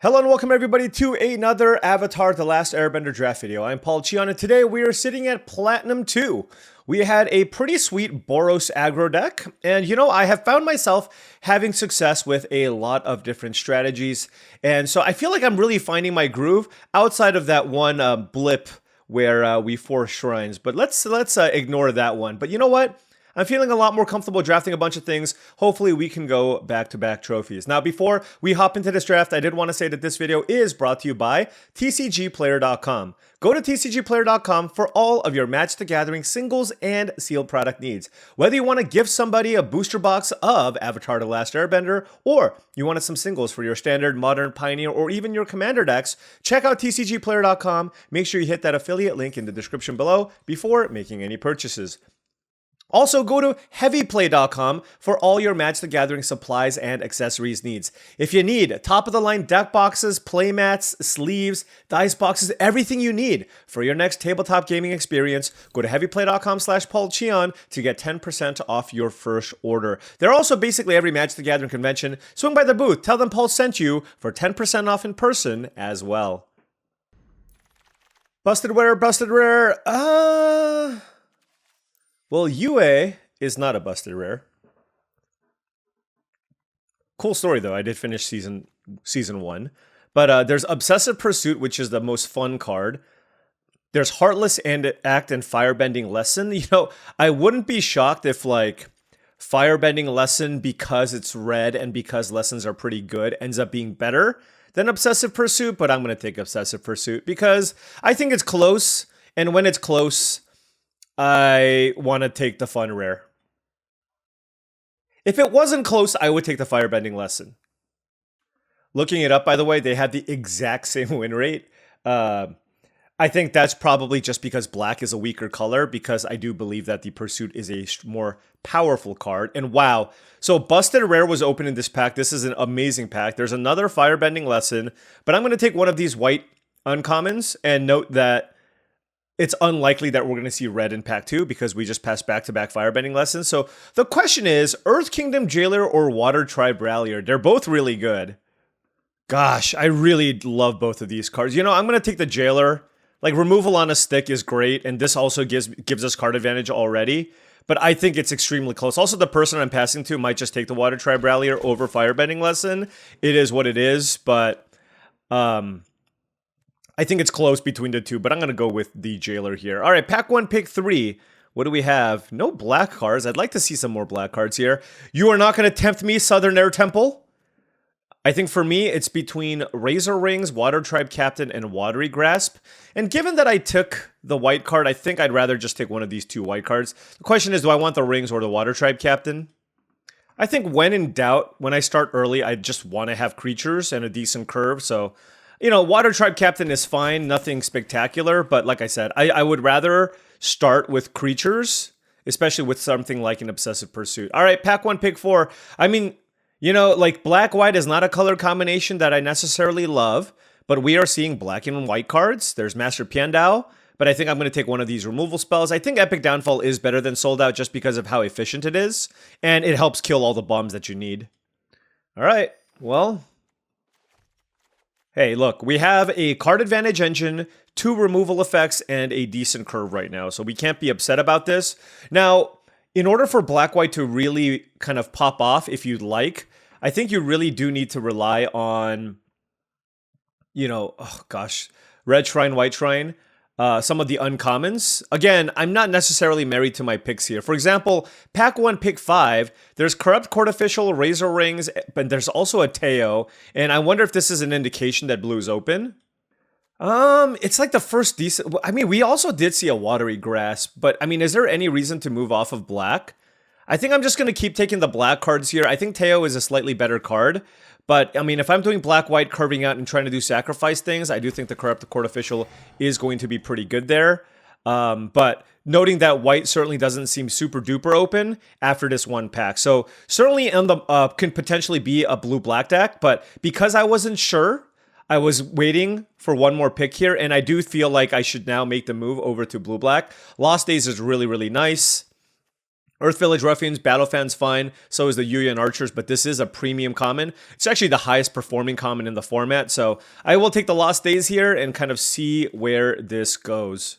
Hello and welcome everybody to another Avatar The Last Airbender draft video. I'm Paul Cheon and today we are sitting at Platinum 2. We had a pretty sweet Boros aggro deck, and you know, I have found myself having success with a lot of different strategies, and so I feel like I'm really finding my groove outside of that one blip where we forced shrines, but let's ignore that one. But you know what? I'm feeling a lot more comfortable drafting a bunch of things. Hopefully we can go back-to-back trophies. Now, before we hop into this draft, I did want to say that this video is brought to you by TCGplayer.com. Go to TCGplayer.com for all of your Match the Gathering singles and sealed product needs. Whether you want to give somebody a booster box of Avatar The Last Airbender, or you wanted some singles for your standard, modern, pioneer, or even your commander decks, check out TCGplayer.com. Make sure you hit that affiliate link in the description below before making any purchases. Also, go to heavyplay.com for all your Match the Gathering supplies and accessories needs. If you need top-of-the-line deck boxes, playmats, sleeves, dice boxes, everything you need for your next tabletop gaming experience, go to heavyplay.com/paulcheon to get 10% off your first order. They're also basically every Match the Gathering convention. Swing by the booth, tell them Paul sent you for 10% off in person as well. Busted rare. Well, UA is not a busted rare. Cool story, though. I did finish season 1. But there's Obsessive Pursuit, which is the most fun card. There's Heartless and Act and Firebending Lesson. You know, I wouldn't be shocked if, like, Firebending Lesson, because it's red and because lessons are pretty good, ends up being better than Obsessive Pursuit. But I'm going to take Obsessive Pursuit because I think it's close. And when it's close, I want to take the fun rare. If it wasn't close, I would take the Firebending Lesson. Looking it up, by the way, they had the exact same win rate. I think that's probably just because black is a weaker color, because I do believe that the Pursuit is a more powerful card. And wow, so Busted Rare was open in this pack. This is an amazing pack. There's another Firebending Lesson, but I'm going to take one of these white uncommons and note that it's unlikely that we're going to see red in pack 2 because we just passed back-to-back Firebending Lessons. So the question is, Earth Kingdom Jailer or Water Tribe Rallier? They're both really good. Gosh, I really love both of these cards. You know, I'm going to take the Jailer. Like, removal on a stick is great, and this also gives us card advantage already. But I think it's extremely close. Also, the person I'm passing to might just take the Water Tribe Rallier over Firebending Lesson. It is what it is, but I think it's close between the two, but I'm going to go with the Jailer here. All right, pack 1, pick 3. What do we have? No black cards. I'd like to see some more black cards here. You are not going to tempt me, Southern Air Temple. I think for me, it's between Razor Rings, Water Tribe Captain, and Watery Grasp. And given that I took the white card, I think I'd rather just take one of these two white cards. The question is, do I want the Rings or the Water Tribe Captain? I think when in doubt, when I start early, I just want to have creatures and a decent curve, so you know, Water Tribe Captain is fine, nothing spectacular, but like I said, I would rather start with creatures, especially with something like an Obsessive Pursuit. All right, pack 1, pick 4. I mean, you know, like black-white is not a color combination that I necessarily love, but we are seeing black and white cards. There's Master Piandao, but I think I'm going to take one of these removal spells. I think Epic Downfall is better than Sold Out just because of how efficient it is, and it helps kill all the bombs that you need. All right, well, hey, look, we have a card advantage engine, 2 removal effects, and a decent curve right now, so we can't be upset about this. Now, in order for black-white to really kind of pop off, if you'd like, I think you really do need to rely on, you know, oh gosh, red shrine, white shrine, some of the uncommons. Again, I'm not necessarily married to my picks here. For example, pack 1, pick 5, there's Corrupt Court Official, Razor Rings, but there's also a Teo, and I wonder if this is an indication that blue's open. It's like the first decent, I mean, we also did see a Watery Grasp, but I mean, is there any reason to move off of black? I think I'm just going to keep taking the black cards here. I think Teo is a slightly better card. But, I mean, if I'm doing black-white, curving out, and trying to do sacrifice things, I do think the Corrupt Court Official is going to be pretty good there. But noting that white certainly doesn't seem super-duper open after this one pack. So, certainly in the can potentially be a blue-black deck, but because I wasn't sure, I was waiting for one more pick here, and I do feel like I should now make the move over to blue-black. Lost Days is really, really nice. Earth Village Ruffians, Battle Fans fine, so is the Yuyan Archers, but this is a premium common. It's actually the highest performing common in the format, so I will take the Lost Days here and kind of see where this goes.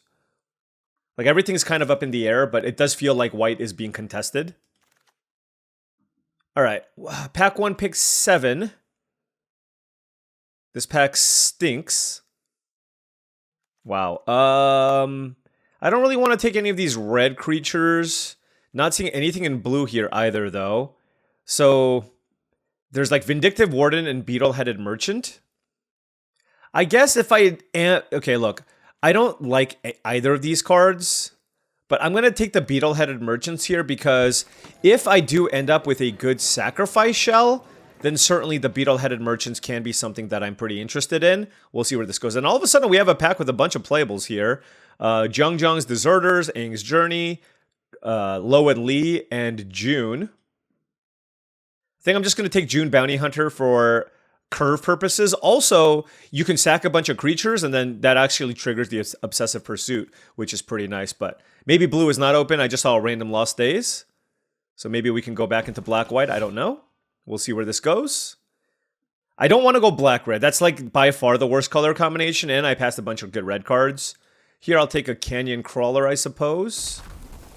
Like, everything's kind of up in the air, but it does feel like white is being contested. Alright, pack 1, pick 7. This pack stinks. Wow. I don't really want to take any of these red creatures. Not seeing anything in blue here either, though. So, there's like Vindictive Warden and Beetle-Headed Merchant. I guess if I... Okay, look. I don't like either of these cards, but I'm going to take the Beetle-Headed Merchants here because if I do end up with a good Sacrifice Shell, then certainly the Beetle-Headed Merchants can be something that I'm pretty interested in. We'll see where this goes. And all of a sudden, we have a pack with a bunch of playables here. Jung's Deserters, Aang's Journey, Lo and Lee, and June. I think I'm just going to take June Bounty Hunter for curve purposes. Also, you can sack a bunch of creatures, and then that actually triggers the Obsessive Pursuit, which is pretty nice. But maybe blue is not open. I just saw a random Lost Days. So maybe we can go back into black-white. I don't know. We'll see where this goes. I don't want to go black-red. That's like by far the worst color combination, and I passed a bunch of good red cards. Here I'll take a Canyon Crawler, I suppose.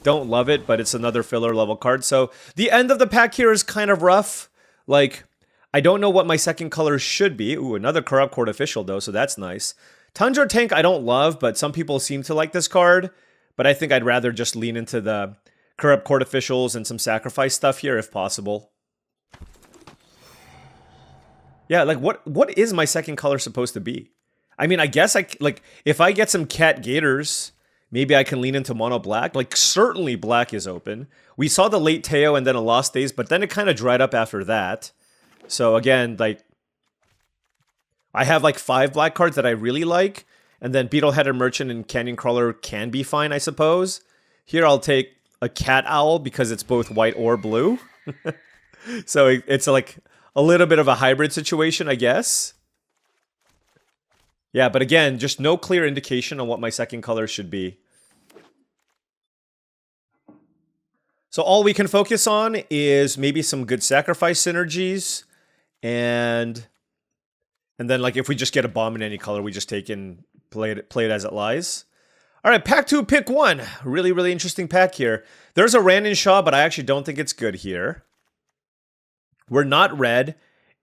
Don't love it, but it's another filler level card. So the end of the pack here is kind of rough. Like, I don't know what my second color should be. Ooh, another Corrupt Court Official, though, so that's nice. Tundra Tank I don't love, but some people seem to like this card. But I think I'd rather just lean into the Corrupt Court Officials and some sacrifice stuff here if possible. Yeah, like, what is my second color supposed to be? I mean, I guess, if I get some Cat-Gators, maybe I can lean into mono black. Like, certainly black is open. We saw the late Teo and then a Lost Days, but then it kind of dried up after that. So, again, like, I have, like, 5 black cards that I really like, and then Beetle-Headed Merchant and Canyon Crawler can be fine, I suppose. Here I'll take a Cat Owl because it's both white or blue. So, it's, like, a little bit of a hybrid situation, I guess. Yeah, but again, just no clear indication on what my second color should be. So all we can focus on is maybe some good sacrifice synergies. And then, like, if we just get a bomb in any color, we just take and play it as it lies. All right, pack 2, pick 1. Really, really interesting pack here. There's a Randon Shaw, but I actually don't think it's good here. We're not red,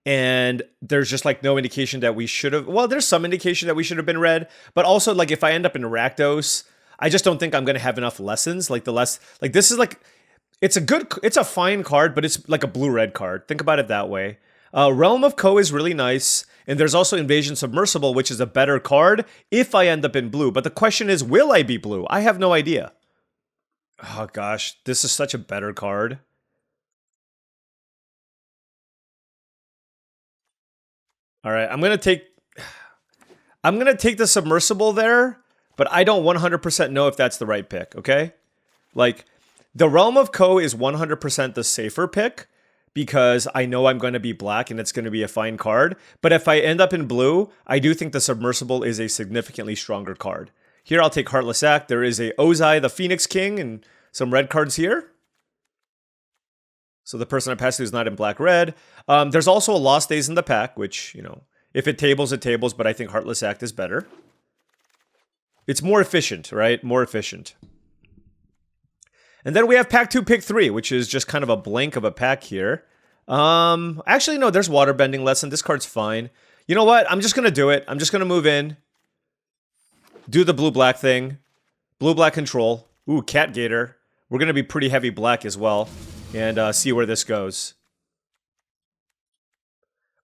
and there's just, like, no indication that we should have... Well, there's some indication that we should have been red, but also, like, if I end up in Rakdos, I just don't think I'm going to have enough lessons. Like, this is, like... It's a fine card, but it's, like, a blue-red card. Think about it that way. Realm of Ko is really nice, and there's also Invasion Submersible, which is a better card if I end up in blue. But the question is, will I be blue? I have no idea. Oh, gosh. This is such a better card. All right, I'm gonna take the Submersible there, but I don't 100% know if that's the right pick, okay? Like, the Realm of Ko is 100% the safer pick, because I know I'm going to be black and it's going to be a fine card. But if I end up in blue, I do think the Submersible is a significantly stronger card. Here I'll take Heartless Act. There is a Ozai, the Phoenix King, and some red cards here. So the person I passed to is not in black-red. There's also a Lost Days in the pack, which, you know, if it tables, it tables, but I think Heartless Act is better. It's more efficient, right? More efficient. And then we have pack 2, pick 3, which is just kind of a blank of a pack here. Actually, no, there's Waterbending Lesson. This card's fine. You know what? I'm just going to do it. I'm just going to move in. Do the blue-black thing. Blue-black control. Ooh, Cat-Gator. We're going to be pretty heavy black as well. And see where this goes.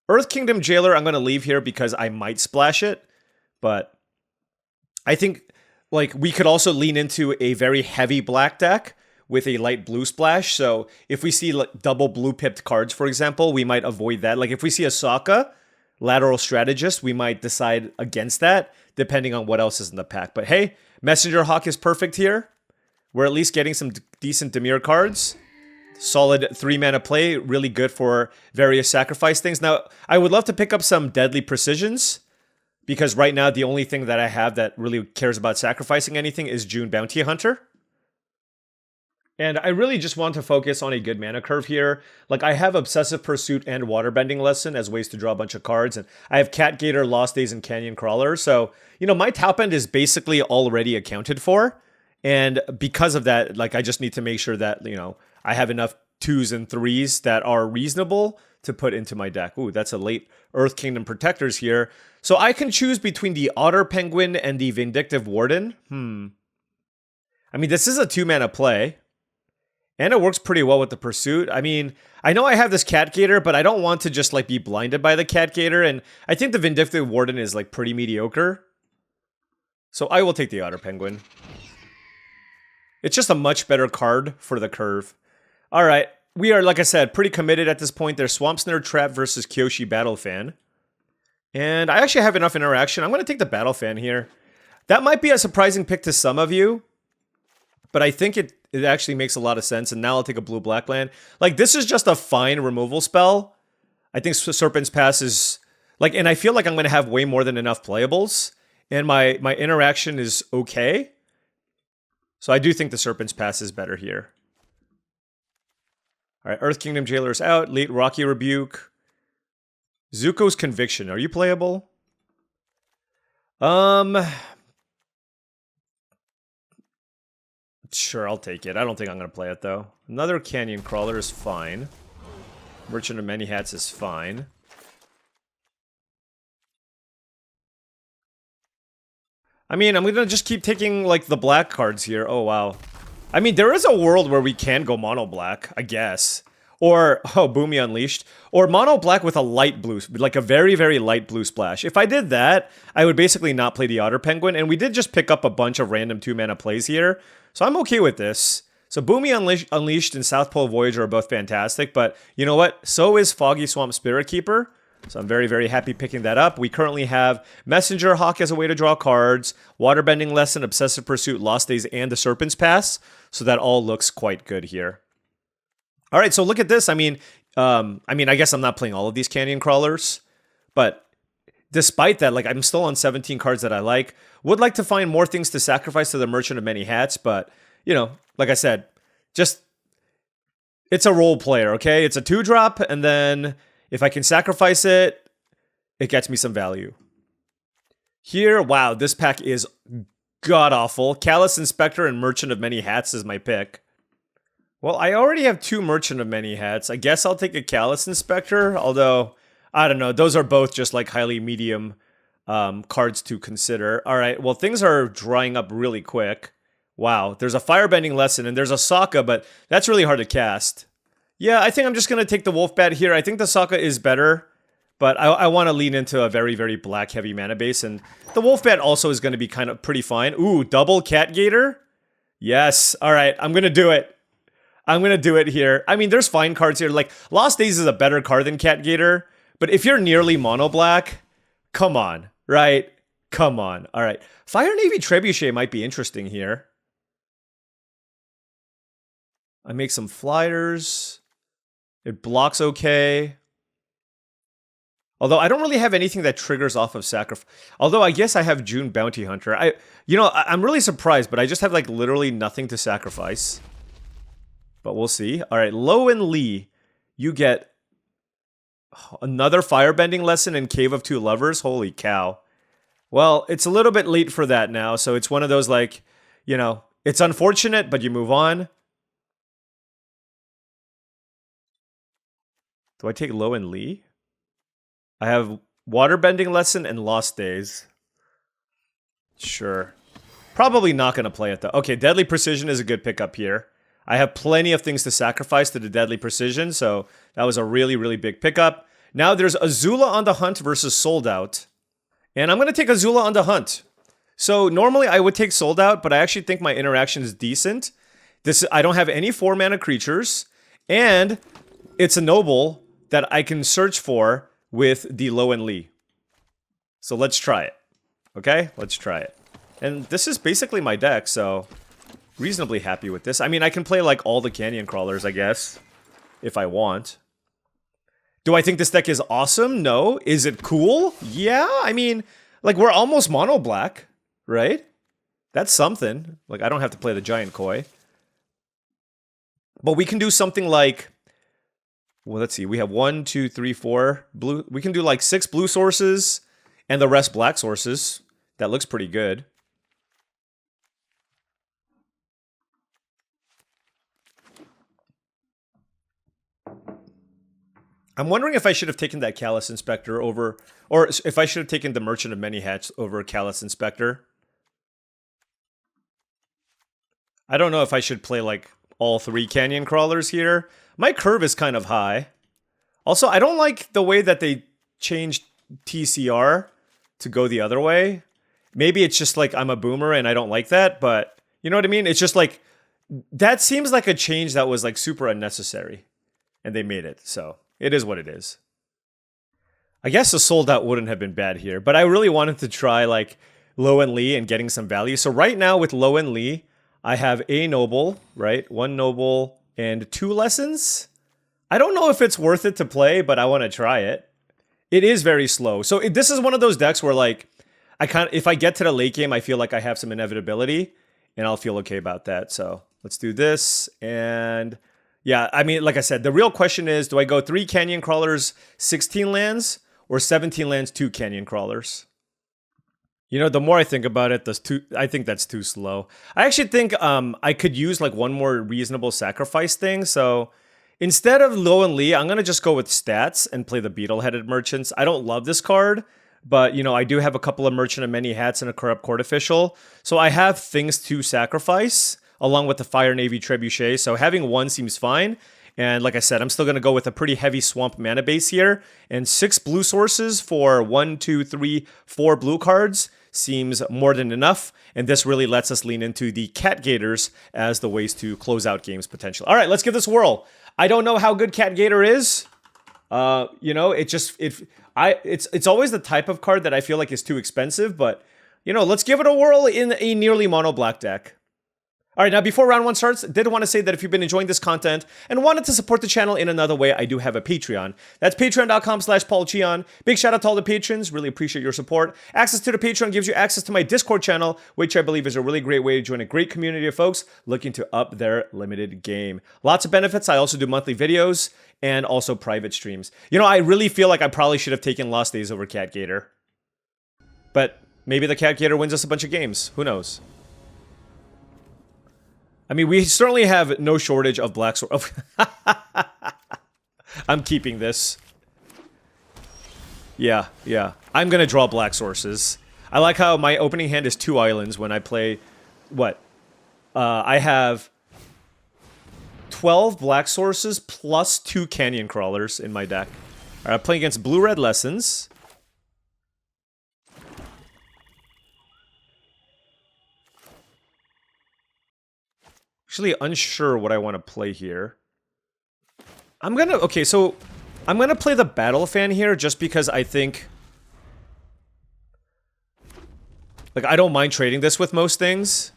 Earth Kingdom Jailer, I'm going to leave here because I might splash it. But I think, like, we could also lean into a very heavy black deck with a light blue splash. So if we see, like, double blue-pipped cards, for example, we might avoid that. Like, if we see a Sokka, Lateral Strategist, we might decide against that, depending on what else is in the pack. But hey, Messenger Hawk is perfect here. We're at least getting some decent Dimir cards. Solid 3-mana play, really good for various sacrifice things. Now, I would love to pick up some Deadly Precisions, because right now the only thing that I have that really cares about sacrificing anything is June Bounty Hunter. And I really just want to focus on a good mana curve here. Like, I have Obsessive Pursuit and Waterbending Lesson as ways to draw a bunch of cards, and I have Cat-Gator, Lost Days, and Canyon Crawler. So, you know, my top end is basically already accounted for. And because of that, like, I just need to make sure that, you know, I have enough 2s and 3s that are reasonable to put into my deck. Ooh, that's a late Earth Kingdom Protectors here. So I can choose between the Otter Penguin and the Vindictive Warden. I mean, this is a 2-mana play. And it works pretty well with the Pursuit. I mean, I know I have this Cat-Gator, but I don't want to just, like, be blinded by the Cat-Gator. And I think the Vindictive Warden is, like, pretty mediocre. So I will take the Otter Penguin. It's just a much better card for the curve. All right. We are, like I said, pretty committed at this point. There's Swamp Snare Trap versus Kyoshi Battle Fan. And I actually have enough interaction. I'm going to take the Battle Fan here. That might be a surprising pick to some of you. But I think it actually makes a lot of sense. And now I'll take a blue-black land. Like, this is just a fine removal spell. I think Serpent's Pass is... like, and I feel like I'm going to have way more than enough playables. And my interaction is okay. So I do think the Serpent's Pass is better here. Alright, Earth Kingdom Jailer's out. Late Rocky Rebuke. Zuko's Conviction. Are you playable? Sure, I'll take it. I don't think I'm going to play it, though. Another Canyon Crawler is fine. Merchant of Many Hats is fine. I mean, I'm going to just keep taking, like, the black cards here. Oh, wow. I mean, there is a world where we can go mono black, I guess. Or, oh, Boomy Unleashed. Or mono black with a light blue, like a very, very light blue splash. If I did that, I would basically not play the Otter Penguin. And we did just pick up a bunch of random 2-mana plays here. So I'm okay with this. So Boomy Unleashed and South Pole Voyager are both fantastic. But you know what? So is Foggy Swamp Spirit Keeper. So I'm very, very happy picking that up. We currently have Messenger Hawk as a way to draw cards, Waterbending Lesson, Obsessive Pursuit, Lost Days, and the Serpent's Pass. So that all looks quite good here. All right, so look at this. I mean, I guess I'm not playing all of these Canyon Crawlers, but despite that, like, I'm still on 17 cards that I like. Would like to find more things to sacrifice to the Merchant of Many Hats, but, you know, like I said, just, it's a role player, okay? It's a 2-drop, and then if I can sacrifice it, it gets me some value. Here, wow, this pack is god-awful. Callous Inspector and Merchant of Many Hats is my pick. Well, I already have 2 Merchant of Many Hats. I guess I'll take a Callous Inspector, although, I don't know, those are both just like highly medium cards to consider. All right, well, things are drying up really quick. Wow, there's a Firebending Lesson and there's a Sokka, but that's really hard to cast. Yeah, I think I'm just going to take the Wolfbat here. I think the Sokka is better, but I want to lean into a very, very black-heavy mana base, and the Wolfbat also is going to be kind of pretty fine. Ooh, double Cat-Gator? Yes, all right, I'm going to do it. I'm going to do it here. I mean, there's fine cards here. Like, Lost Days is a better card than Cat-Gator. But if you're nearly mono-black, come on, right? Come on. All right. Fire Navy Trebuchet might be interesting here. I make some flyers. It blocks okay. Although I don't really have anything that triggers off of sacrifice. Although I guess I have June Bounty Hunter. I'm really surprised, but I just have, like, literally nothing to sacrifice. But we'll see. All right, Lowen Lee, you get another Firebending Lesson and Cave of Two Lovers. Holy cow. Well, it's a little bit late for that now, so it's one of those, like, you know, it's unfortunate, but you move on. Do I take Lowen Lee? I have Waterbending Lesson and Lost Days. Sure. Probably not going to play it, though. Okay, Deadly Precision is a good pickup here. I have plenty of things to sacrifice to the Deadly Precision, so that was a really, really big pickup. Now there's Azula on the Hunt versus Sold Out. And I'm going to take Azula on the Hunt. So normally I would take Sold Out, but I actually think my interaction is decent. I don't have any 4-mana creatures, and it's a noble that I can search for with the Lowen Lee. So let's try it. Okay? Let's try it. And this is basically my deck, so reasonably happy with this. I mean, I can play, like, all the Canyon Crawlers, I guess, if I want. Do I think this deck is awesome? No. Is it cool? Yeah, I mean, like, we're almost mono black, right? That's something. Like, I don't have to play the Giant Koi. But we can do something like, well, let's see. We have 1, 2, 3, 4 blue. We can do like 6 blue sources and the rest black sources. That looks pretty good. I'm wondering if I should have taken that Callous Inspector over, or if I should have taken the Merchant of Many Hats over Callous Inspector. I don't know if I should play like all 3 Canyon Crawlers here. My curve is kind of high. Also, I don't like the way that they changed TCR to go the other way. Maybe it's just like I'm a boomer and I don't like that, but you know what I mean? It's just like, that seems like a change that was like super unnecessary. And they made it, so it is what it is. I guess a sold out wouldn't have been bad here, but I really wanted to try like Low and Lee and getting some value. So right now with Low and Lee, I have a noble, right? 1 noble and 2 lessons. I don't know if it's worth it to play, but I want to try it. It is very slow. So this is one of those decks where like, if I get to the late game, I feel like I have some inevitability and I'll feel okay about that. So let's do this. And yeah, I mean, like I said, the real question is, do I go 3 Canyon Crawlers, 16 lands, or 17 lands, 2 Canyon Crawlers? You know, the more I think about it, I think that's too slow. I actually think I could use like one more reasonable sacrifice thing. So instead of Low and Lee, I'm going to just go with stats and play the Beetle-Headed Merchants. I don't love this card, but, you know, I do have a couple of Merchant of Many Hats and a Corrupt Court Official. So I have things to sacrifice, along with the Fire Navy Trebuchet. So having 1 seems fine. And like I said, I'm still going to go with a pretty heavy swamp mana base here. And 6 blue sources for 1, 2, 3, 4 blue cards seems more than enough. And this really lets us lean into the Cat-Gators as the ways to close out games potentially. All right, let's give this a whirl. I don't know how good Cat-Gator is. You know, it's always the type of card that I feel like is too expensive. But, you know, let's give it a whirl in a nearly mono black deck. All right, now before round 1 starts, did want to say that if you've been enjoying this content and wanted to support the channel in another way, I do have a Patreon. That's patreon.com/paulcheon. Big shout out to all the patrons. Really appreciate your support. Access to the Patreon gives you access to my Discord channel, which I believe is a really great way to join a great community of folks looking to up their limited game. Lots of benefits. I also do monthly videos and also private streams. You know, I really feel like I probably should have taken Lost Days over Cat-Gator. But maybe the Cat-Gator wins us a bunch of games. Who knows? I mean, we certainly have no shortage of black source. I'm keeping this. Yeah. I'm going to draw black sources. I like how my opening hand is 2 islands when I play... What? I have 12 black sources plus 2 Canyon Crawlers in my deck. All right, I'm playing against Blue-Red Lessons. Actually unsure what I want to play here. Okay, so I'm gonna play the Battle Fan here just because I think, like, I don't mind trading this with most things.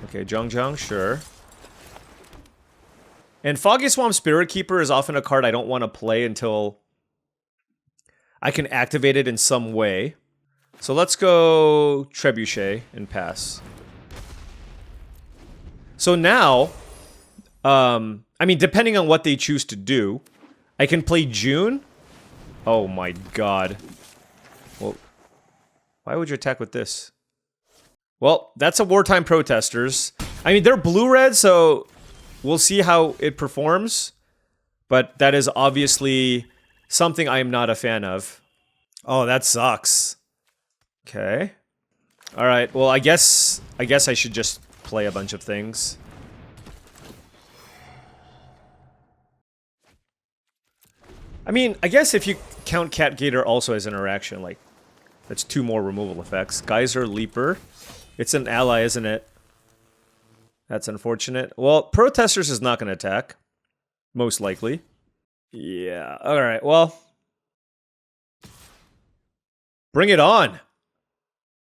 Okay, Zhang, sure. And Foggy Swamp Spirit Keeper is often a card I don't want to play until I can activate it in some way. So let's go Trebuchet and pass. So now, I mean, depending on what they choose to do, I can play June. Oh my god. Well, why would you attack with this? Well, that's a Wartime Protesters. I mean, they're blue-red, so we'll see how it performs. But that is obviously something I am not a fan of. Oh, that sucks. Okay. Alright, well, I guess I should just play a bunch of things. I mean, I guess if you count Cat-Gator also as interaction, like, that's 2 more removal effects. Geyser, Leaper. It's an ally, isn't it? That's unfortunate. Well, Protesters is not going to attack. Most likely. Yeah, alright, well. Bring it on!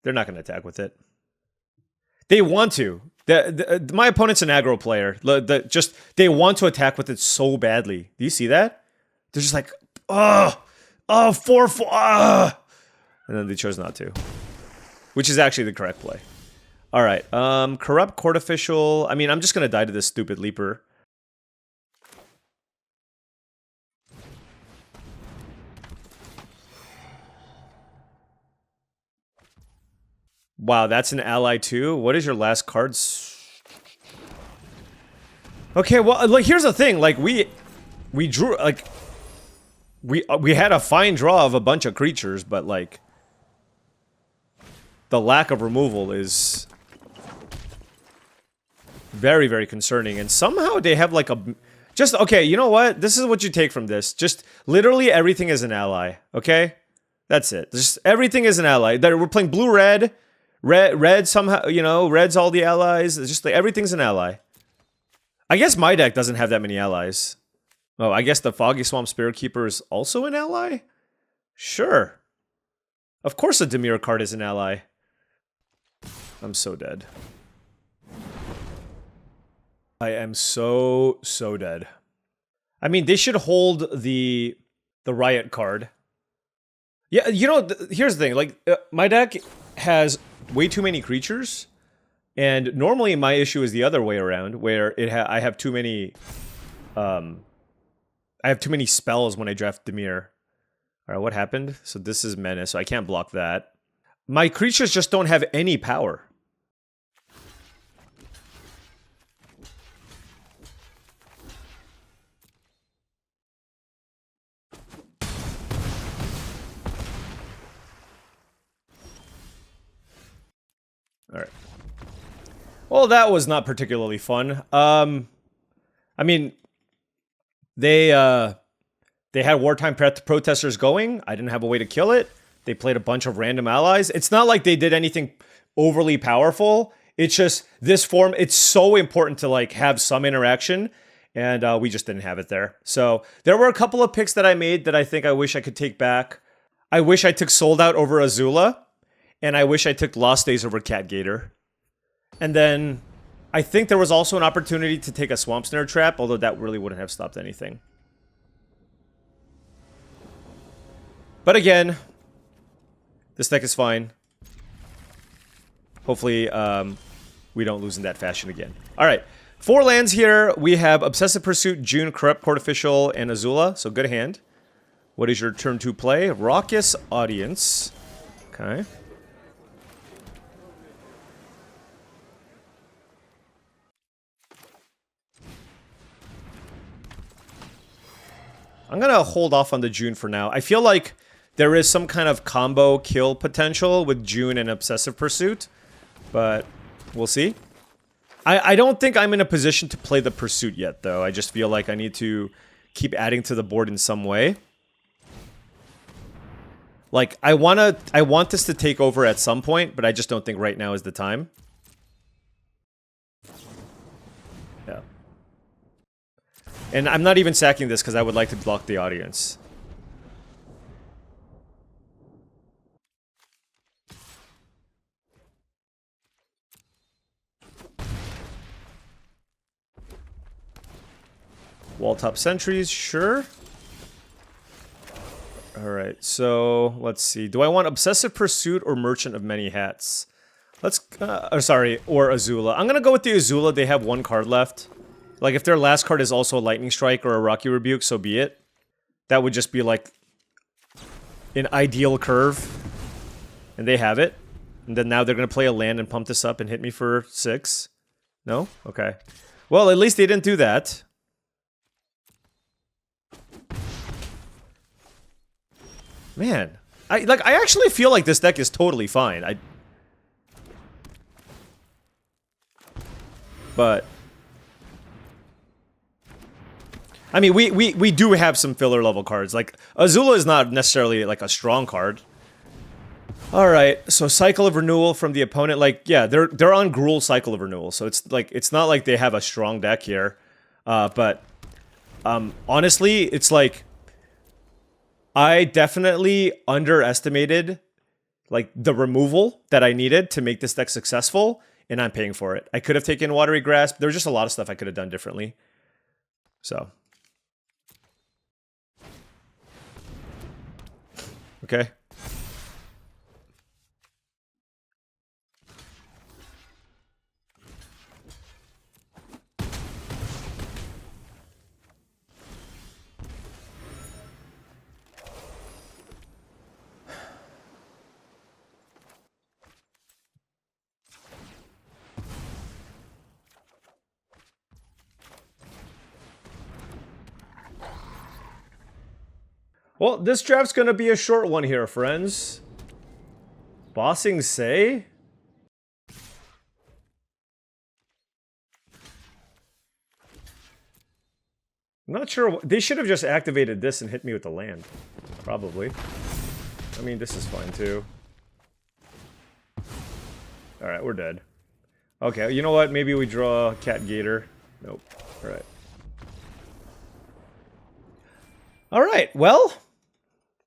They're not going to attack with it. They want to. My opponent's an aggro player. They want to attack with it so badly. Do you see that? They're just like, oh, 4/4, and then they chose not to, which is actually the correct play. All right, Corrupt Court Official. I mean, I'm just gonna die to this stupid Leaper. Wow, that's an ally too? What is your last card? Okay, well, like, here's the thing. Like, we drew, like... We had a fine draw of a bunch of creatures, but, like... The lack of removal is... very, very concerning. And somehow they have, like, a... Just, okay, you know what? This is what you take from this. Just, literally everything is an ally, okay? That's it. Just, everything is an ally. We're playing blue-red. Red somehow, you know, red's all the allies. It's just, like, everything's an ally. I guess my deck doesn't have that many allies. Oh, I guess the Foggy Swamp Spirit Keeper is also an ally? Sure. Of course a Dimir card is an ally. I'm so dead. I am so dead. I mean, they should hold the Riot card. Yeah, you know, here's the thing. Like, my deck has way too many creatures. And normally my issue is the other way around, where I have too many... I have too many spells when I draft Dimir. Alright, what happened? So this is Menace, so I can't block that. My creatures just don't have any power. Alright. Well, that was not particularly fun. I mean... They had wartime protesters going. I didn't have a way to kill it. They played a bunch of random allies. It's not like they did anything overly powerful. It's just this form, it's so important to like have some interaction, and we just didn't have it there. So there were a couple of picks that I made that I think I wish I could take back. I wish I took Sold Out over Azula, and I wish I took Lost Days over Cat-Gator. And then I think there was also an opportunity to take a Swamp Snare Trap, although that really wouldn't have stopped anything. But again, this deck is fine. Hopefully, we don't lose in that fashion again. Alright, 4 lands here. We have Obsessive Pursuit, June, Corrupt Court Official, and Azula, so good hand. What is your turn to play? Raucous Audience. Okay. I'm gonna hold off on the June for now. I feel like there is some kind of combo kill potential with June and Obsessive Pursuit, but we'll see. I don't think I'm in a position to play the Pursuit yet, though. I just feel like I need to keep adding to the board in some way. Like, I want this to take over at some point, but I just don't think right now is the time. Yeah. And I'm not even sacking this because I would like to block the audience. Wall top sentries, sure. Alright, so let's see. Do I want Obsessive Pursuit or Merchant of Many Hats? Let's, sorry, or Azula. I'm gonna go with the Azula. They have 1 card left. Like, if their last card is also a Lightning Strike or a Rocky Rebuke, so be it. That would just be, like, an ideal curve. And they have it. And then now they're going to play a land and pump this up and hit me for 6. No? Okay. Well, at least they didn't do that. Man. I actually feel like this deck is totally fine. But... I mean, we do have some filler level cards. Like, Azula is not necessarily, like, a strong card. Alright, so Cycle of Renewal from the opponent. Like, yeah, they're on Gruul Cycle of Renewal. So it's, like, it's not like they have a strong deck here. Honestly, it's like... I definitely underestimated, like, the removal that I needed to make this deck successful, and I'm paying for it. I could have taken Watery Grasp. There was just a lot of stuff I could have done differently. So... Okay. Well, this draft's gonna be a short one here, friends. Bossing Say? I'm not sure. They should have just activated this and hit me with the land. Probably. I mean, this is fine too. Alright, we're dead. Okay, you know what? Maybe we draw Cat-Gator. Nope. Alright. Alright, well.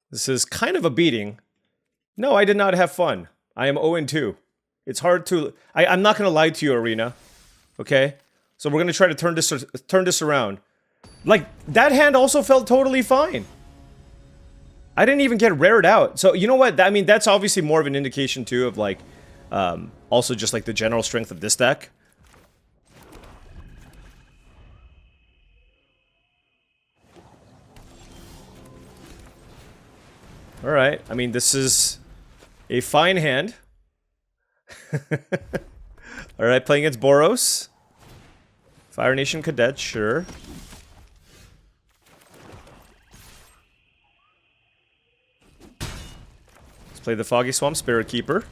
This is kind of a beating. No, I did not have fun. I am 0-2. It's hard to... I'm not going to lie to you, Arena. Okay? So we're going to try to turn this around. Like, that hand also felt totally fine. I didn't even get rared out. So, you know what? I mean, that's obviously more of an indication, too, of, like... also just, like, the general strength of this deck. Alright. I mean, this is... a fine hand. Alright, playing against Boros. Fire Nation Cadet, sure. Let's play the Foggy Swamp Spirit Keeper.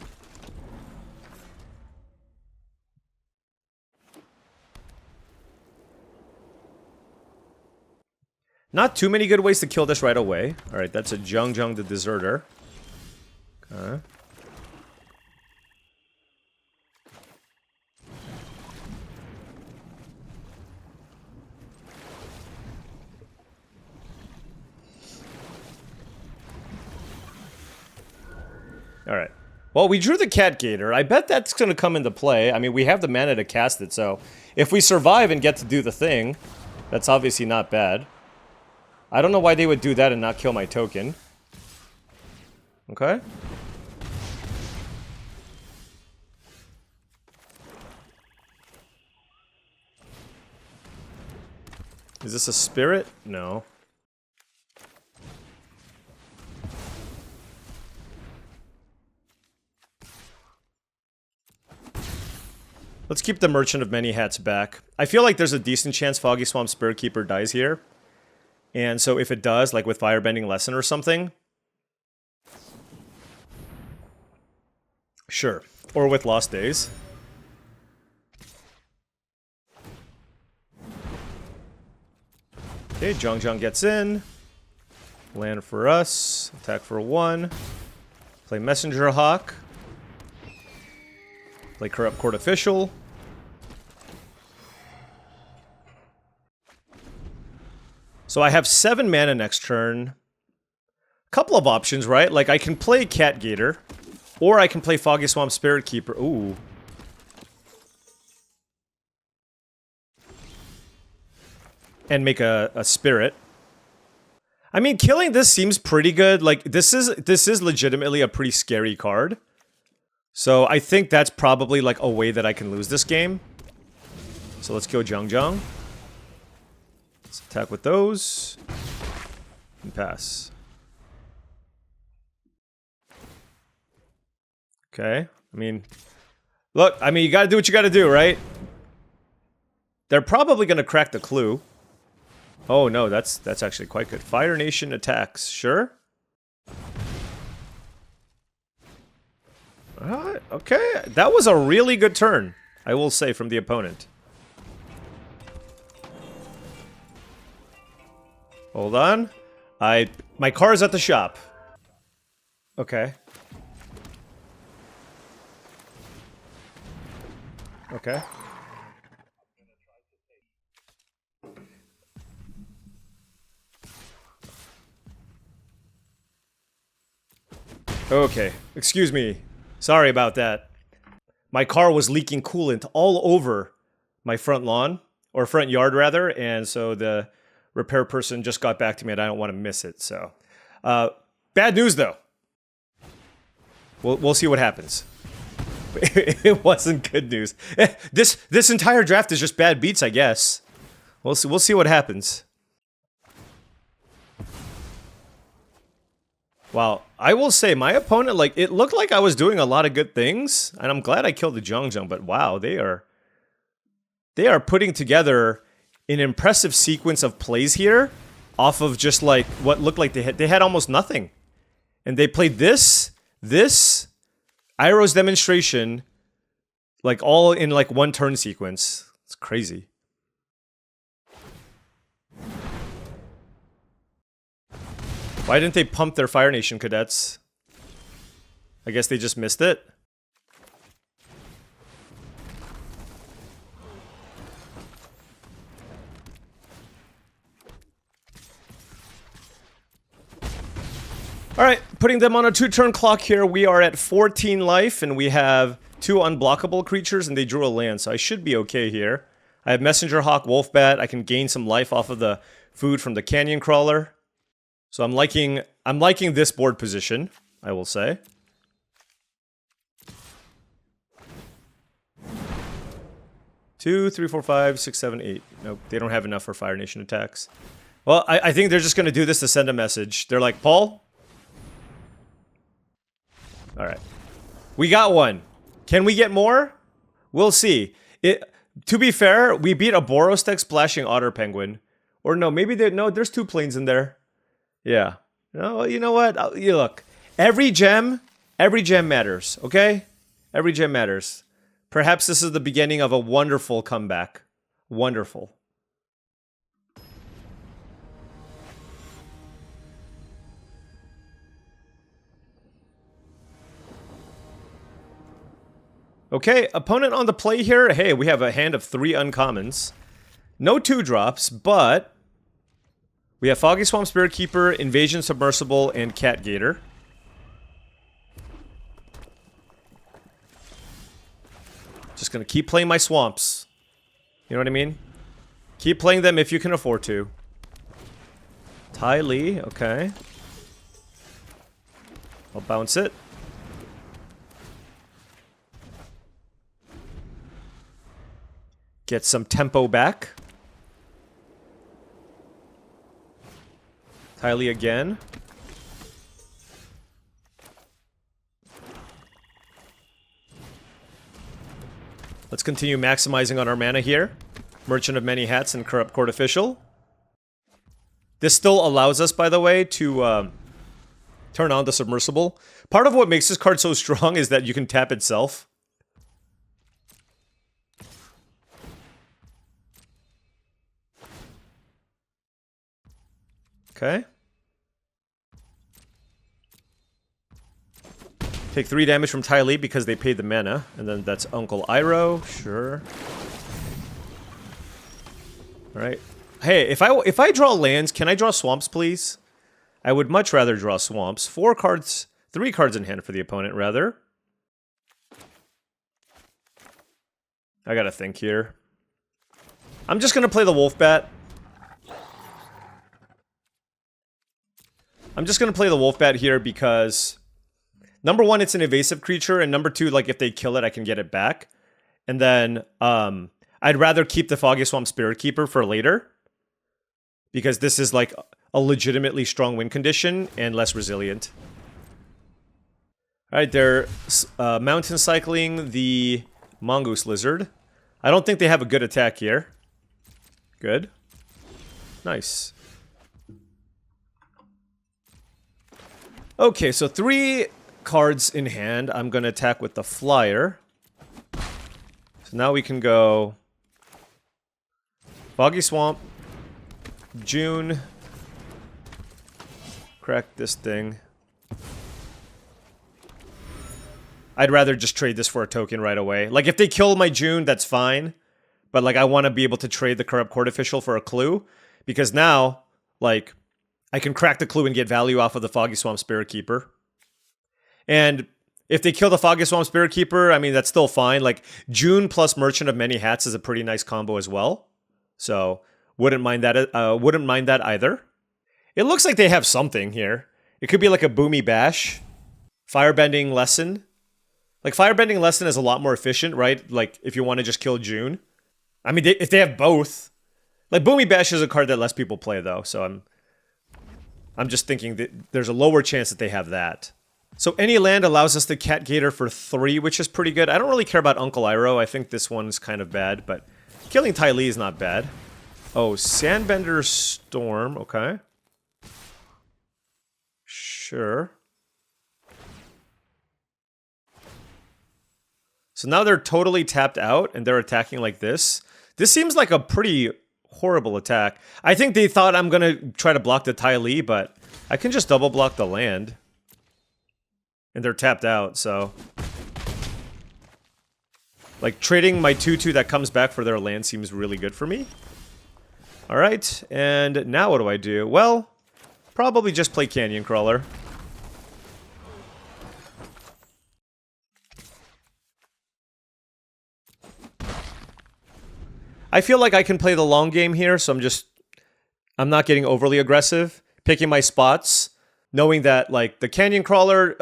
Not too many good ways to kill this right away. Alright, that's a Jung the Deserter. Okay. Alright. Well, we drew the Cat-Gator. I bet that's going to come into play. I mean, we have the mana to cast it, so... if we survive and get to do the thing, that's obviously not bad. I don't know why they would do that and not kill my token. Okay. Is this a spirit? No. Let's keep the Merchant of Many Hats back. I feel like there's a decent chance Foggy Swamp Spirit Keeper dies here. And so if it does, like with Firebending Lesson or something... sure. Or with Lost Days. Okay, Jung gets in. Land for us. Attack for 1. Play Messenger Hawk. Play Corrupt Court Official. So I have 7 mana next turn. Couple of options, right? Like, I can play Cat-Gator. Or I can play Foggy Swamp Spirit Keeper. Ooh. And make a spirit. I mean, killing this seems pretty good. Like, this is legitimately a pretty scary card. So I think that's probably, like, a way that I can lose this game. So let's go Jung. Let's attack with those. And pass. Okay. I mean... look, I mean, you gotta do what you gotta do, right? They're probably gonna crack the clue. Oh no, that's actually quite good. Fire Nation attacks, sure. Okay, that was a really good turn, I will say, from the opponent. Hold on. My car is at the shop. Okay. Okay. Okay, excuse me. Sorry about that. My car was leaking coolant all over my front lawn, or front yard rather, and so the repair person just got back to me and I don't want to miss it, so. Bad news though. We'll see what happens. It wasn't good news. This entire draft is just bad beats, I guess. We'll see what happens. Wow, I will say, my opponent, like, it looked like I was doing a lot of good things, and I'm glad I killed the Jung, but wow, they are putting together an impressive sequence of plays here off of just like what looked like they had almost nothing. And they played this, Iroh's demonstration, like all in like one turn sequence. It's crazy. Why didn't they pump their Fire Nation cadets? I guess they just missed it. Alright, putting them on a 2-turn clock here. We are at 14 life, and we have 2 unblockable creatures, and they drew a land, so I should be okay here. I have Messenger Hawk, Wolfbat. I can gain some life off of the food from the Canyon Crawler. So I'm liking this board position, I will say. Two, three, four, five, six, seven, eight. Nope, they don't have enough for Fire Nation attacks. Well, I think they're just going to do this to send a message. They're like, Paul? Alright. We got one. Can we get more? We'll see. To be fair, we beat a Boros deck splashing Otter Penguin. Or no, maybe no, there's 2 planes in there. Yeah. No, you know what? You look. Every gem matters, okay? Every gem matters. Perhaps this is the beginning of a wonderful comeback. Wonderful. Okay, opponent on the play here. Hey, we have a hand of 3 uncommons. No 2-drops, but we have Foggy Swamp Spirit Keeper, Invasion Submersible, and Cat-Gator. Just gonna keep playing my swamps. You know what I mean? Keep playing them if you can afford to. Ty Lee, okay. I'll bounce it. Get some tempo back. Ty Lee again. Let's continue maximizing on our mana here. Merchant of Many Hats and Corrupt Court Official. This still allows us, by the way, to turn on the Submersible. Part of what makes this card so strong is that you can tap itself. Okay. Take 3 damage from Ty Lee because they paid the mana. And then that's Uncle Iroh. Sure. Alright. Hey, if I draw lands, can I draw swamps, please? I would much rather draw swamps. 4 cards, 3 cards in hand for the opponent, rather. I gotta think here. I'm just gonna play the Wolfbat. I'm just gonna play the Wolfbat here because number 1, it's an evasive creature, and number 2, like if they kill it, I can get it back. And then I'd rather keep the Foggy Swamp Spirit Keeper for later because this is like a legitimately strong win condition and less resilient. All right, they're mountain cycling the Mongoose Lizard. I don't think they have a good attack here. Good. Nice. Okay, so 3 cards in hand. I'm going to attack with the Flyer. So now we can go Foggy Swamp, June, crack this thing. I'd rather just trade this for a token right away. Like, if they kill my June, that's fine. But, like, I want to be able to trade the Corrupt Court Official for a clue. Because now, like, I can crack the clue and get value off of the Foggy Swamp Spirit Keeper. And if they kill the Foggy Swamp Spirit Keeper, I mean, that's still fine. Like, June plus Merchant of Many Hats is a pretty nice combo as well. So, wouldn't mind that either. It looks like they have something here. It could be like a Boomy Bash. Firebending Lesson. Like, Firebending Lesson is a lot more efficient, right? Like, if you want to just kill June. I mean, if they have both. Like, Boomy Bash is a card that less people play, though. So, I'm just thinking that there's a lower chance that they have that. So any land allows us to Cat-Gator for 3, which is pretty good. I don't really care about Uncle Iroh. I think this one's kind of bad, but killing Ty Lee is not bad. Oh, Sandbender Storm. Okay. Sure. So now they're totally tapped out and they're attacking like this. This seems like a pretty horrible attack. I think they thought I'm gonna try to block the Ty Lee, but I can just double block the land. And they're tapped out, so... Like, trading my 2/2 that comes back for their land seems really good for me. Alright, and now what do I do? Well, probably just play Canyon Crawler. I feel like I can play the long game here, so I'm not getting overly aggressive, picking my spots, knowing that, like, the Canyon Crawler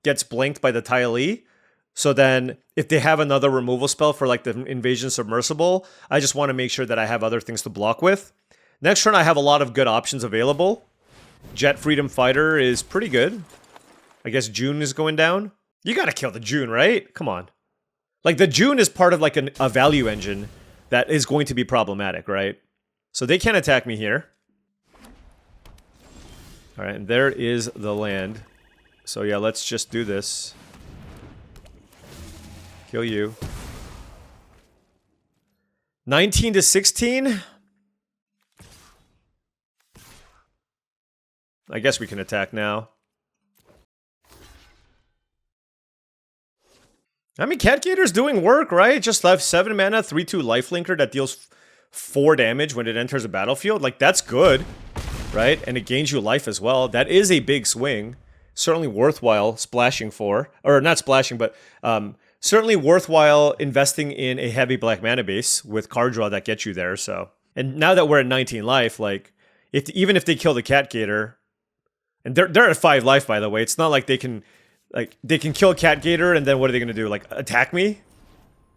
gets blanked by the Ty Lee, so then if they have another removal spell for, like, the Invasion Submersible, I just want to make sure that I have other things to block with. Next turn, I have a lot of good options available. Jet Freedom Fighter is pretty good. I guess June is going down. You gotta kill the June, right? Come on. Like, the June is part of, like, a value engine that is going to be problematic, right? So they can't attack me here. Alright, and there is the land. So yeah, let's just do this. Kill you. 19 to 16? I guess we can attack now. I mean, Cat-Gator's doing work, right? Just left 7 mana, 3/2 lifelinker that deals 4 damage when it enters a battlefield. Like, that's good, right? And it gains you life as well. That is a big swing. Certainly worthwhile splashing for. Or not splashing, but certainly worthwhile investing in a heavy black mana base with card draw that gets you there, so. And now that we're at 19 life, like, even if they kill the Cat-Gator, and they're at 5 life, by the way, it's not like they can... Like, they can kill Cat-Gator, and then what are they gonna do? Like, attack me?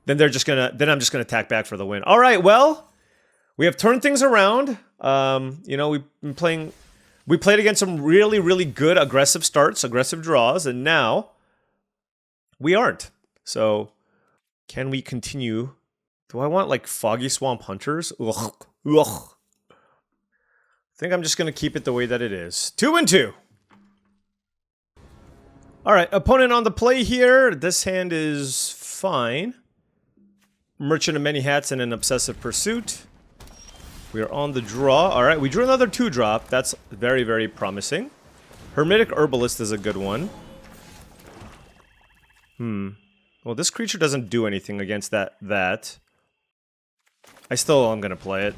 Then I'm just gonna attack back for the win. Alright, well, we have turned things around. You know, we played against some really, really good aggressive starts, aggressive draws, and now we aren't. So, can we continue? Do I want, like, Foggy Swamp Hunters? Ugh. Ugh. I think I'm just gonna keep it the way that it is. 2 and 2. Alright, opponent on the play here. This hand is fine. Merchant of Many Hats and an Obsessive Pursuit. We are on the draw. Alright, we drew another 2-drop. That's very, very promising. Hermetic Herbalist is a good one. Well, this creature doesn't do anything against that. I still am gonna play it.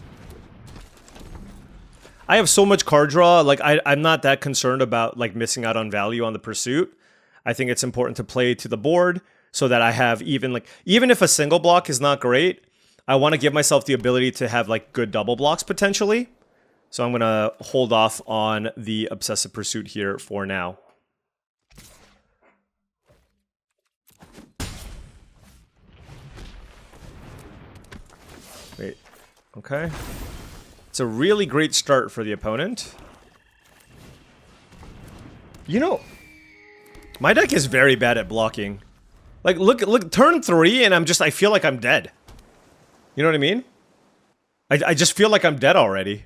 I have so much card draw, like, I'm not that concerned about, like, missing out on value on the Pursuit. I think it's important to play to the board so that I have even if a single block is not great, I want to give myself the ability to have, like, good double blocks potentially. So I'm going to hold off on the Obsessive Pursuit here for now. Wait. Okay. It's a really great start for the opponent. You know, my deck is very bad at blocking. Like, look, turn 3 and I feel like I'm dead. You know what I mean? I just feel like I'm dead already.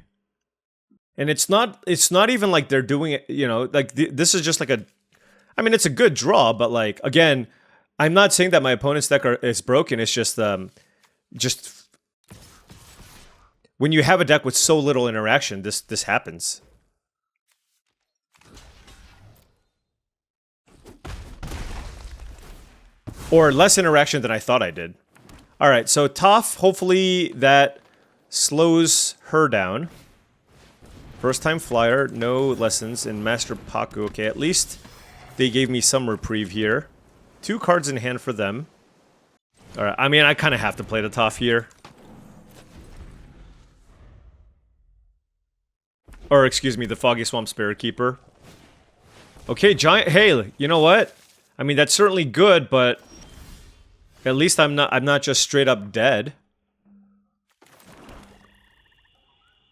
And it's not even like they're doing it, you know, like, this is just like I mean, it's a good draw, but, like, again, I'm not saying that my opponent's deck is broken, it's just when you have a deck with so little interaction, this happens. Or less interaction than I thought I did. Alright, so Toph, hopefully that slows her down. First time flyer, no lessons in Master Paku. Okay, at least they gave me some reprieve here. 2 cards in hand for them. Alright, I mean, I kind of have to play the Toph here. Or, excuse me, the Foggy Swamp Spirit Keeper. Okay, Giant... Hey, you know what? I mean, that's certainly good, but... At least I'm not just straight up dead.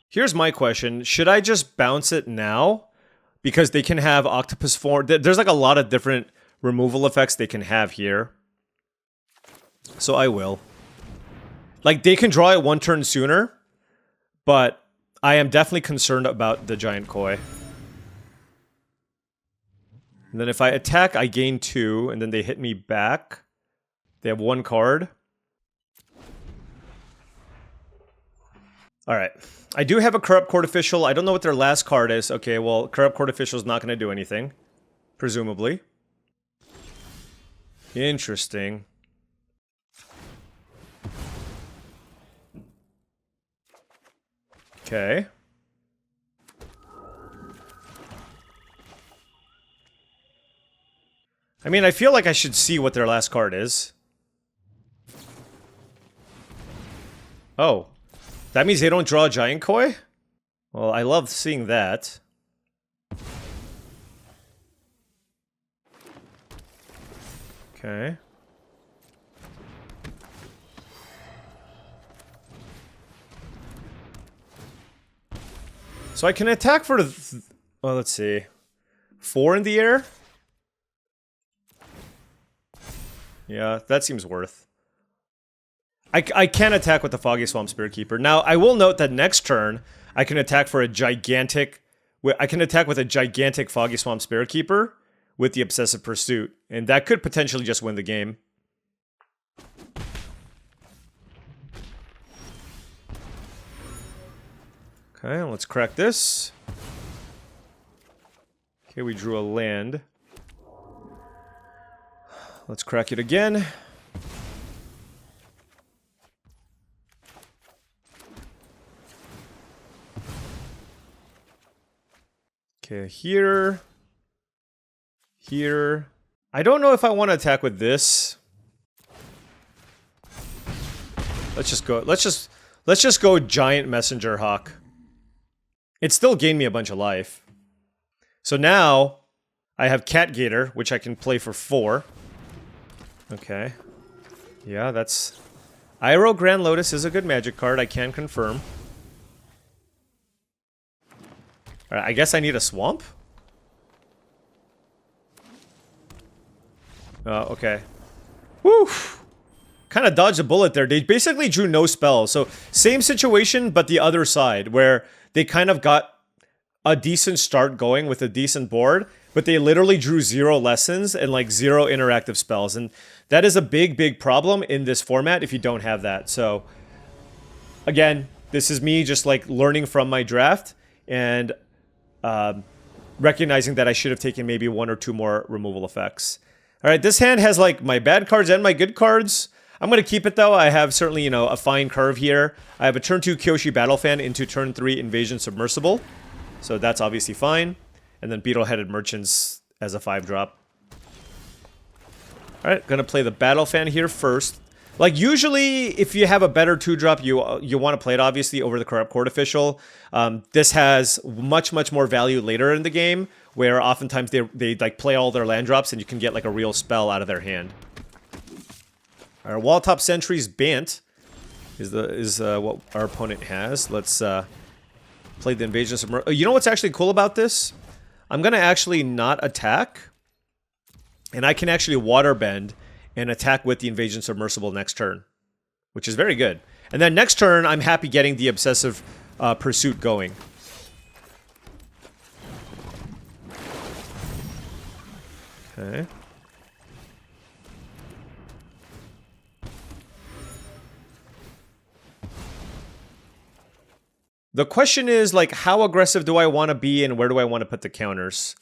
Here's my question. Should I just bounce it now? Because they can have Octopus Form. There's, like, a lot of different removal effects they can have here. So I will. Like, they can draw it 1 turn sooner. But I am definitely concerned about the giant koi. And then if I attack, I gain 2, and then they hit me back. They have 1 card. Alright. I do have a Corrupt Court Official. I don't know what their last card is. Okay, well, Corrupt Court Official is not going to do anything. Presumably. Interesting. Okay. I mean, I feel like I should see what their last card is. Oh. That means they don't draw a giant koi? Well, I love seeing that. Okay. So I can attack for well, let's see. 4 in the air? Yeah, that seems worth. I can attack with the Foggy Swamp Spirit Keeper. Now, I will note that next turn, I can attack for a gigantic... I can attack with a gigantic Foggy Swamp Spirit Keeper with the Obsessive Pursuit. And that could potentially just win the game. Okay, let's crack this. Okay, we drew a land. Let's crack it again. Okay, here. Here. I don't know if I want to attack with this. Let's just go. Let's just go Giant Messenger Hawk. It still gained me a bunch of life. So now I have Cat-Gator, which I can play for 4. Okay. Yeah, that's... Iroh Grand Lotus is a good magic card, I can confirm. Alright, I guess I need a swamp? Oh, okay. Woo! Kind of dodged a bullet there. They basically drew no spells. So, same situation, but the other side, where they kind of got a decent start going with a decent board, but they literally drew 0 lessons and like 0 interactive spells. And that is a big, big problem in this format if you don't have that. So, again, this is me just like learning from my draft and recognizing that I should have taken maybe 1 or 2 more removal effects. Alright, this hand has like my bad cards and my good cards. I'm going to keep it though. I have certainly, you know, a fine curve here. I have a turn 2 Kyoshi Battle Fan into turn 3 Invasion Submersible. So that's obviously fine. And then Beetle-Headed Merchants as a 5-drop. Alright, gonna play the Battle Fan here first. Like, usually, if you have a better 2-drop, you want to play it, obviously, over the Corrupt Court Official. This has much, much more value later in the game, where oftentimes they like, play all their land drops, and you can get, like, a real spell out of their hand. Our Walltop Sentry's Bant is what our opponent has. Let's play the Invasion Submersible. You know what's actually cool about this? I'm gonna actually not attack, and I can actually Waterbend and attack with the Invasion Submersible next turn, which is very good. And then next turn, I'm happy getting the Obsessive Pursuit going. Okay. The question is, like, how aggressive do I want to be and where do I want to put the counters?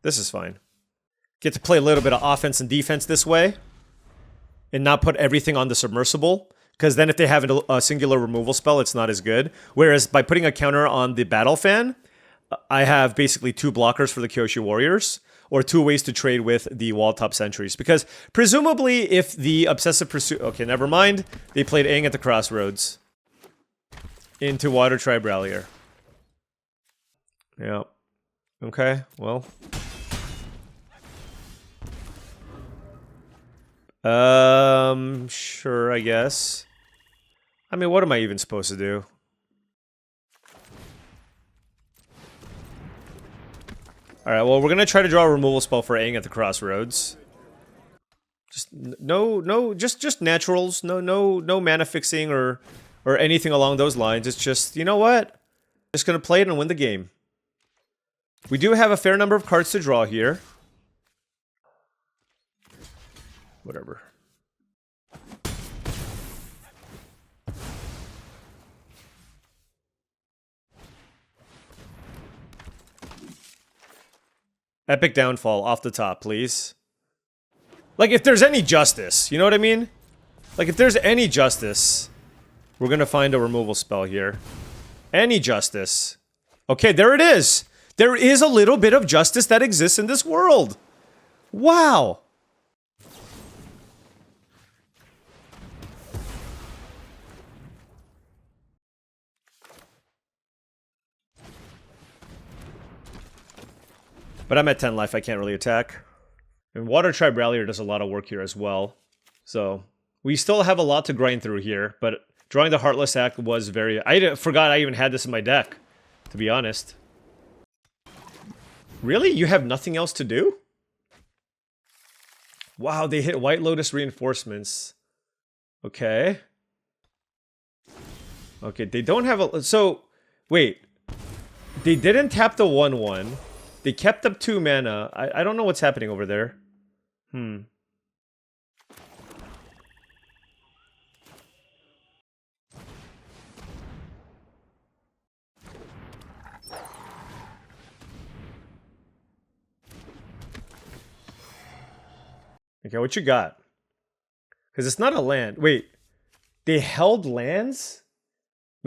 This is fine. Get to play a little bit of offense and defense this way. And not put everything on the Submersible. Because then if they have a singular removal spell, it's not as good. Whereas by putting a counter on the Battle Fan, I have basically 2 blockers for the Kyoshi Warriors. Or 2 ways to trade with the Walltop Sentries. Because presumably if the Obsessive Pursuit... Okay, never mind. They played Aang at the Crossroads. Into Water Tribe Rallier. Yeah. Okay, well... Sure, I guess. I mean, what am I even supposed to do? Alright, well, we're gonna try to draw a removal spell for Aang at the Crossroads. Just naturals. No mana fixing or anything along those lines. It's just, you know what? Just gonna play it and win the game. We do have a fair number of cards to draw here. Whatever. Epic downfall off the top, please. Like, if there's any justice, you know what I mean? Like, if there's any justice, we're gonna find a removal spell here. Any justice. Okay, there it is! There is a little bit of justice that exists in this world! Wow! But I'm at 10 life, I can't really attack. And Water Tribe Rallier does a lot of work here as well. So, we still have a lot to grind through here, but drawing the Heartless Act was very... I forgot I even had this in my deck, to be honest. Really? You have nothing else to do? Wow, they hit White Lotus Reinforcements. Okay. Okay, they don't have a... So, wait. They didn't tap the 1/1. They kept up 2 mana. I don't know what's happening over there. Okay, what you got? Because it's not a land. Wait. They held lands?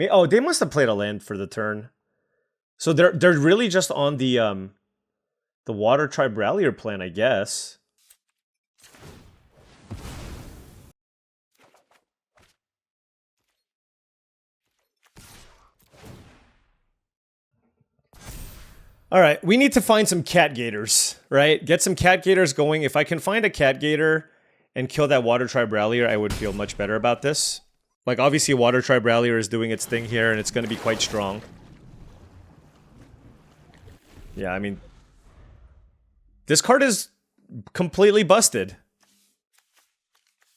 Oh, they must have played a land for the turn. So they're really just on the Water Tribe Rallier plan, I guess. Alright, we need to find some Cat-Gators, right? Get some Cat-Gators going. If I can find a Cat-Gator and kill that Water Tribe Rallier, I would feel much better about this. Like, obviously, Water Tribe Rallier is doing its thing here, and it's going to be quite strong. Yeah, I mean... This card is completely busted.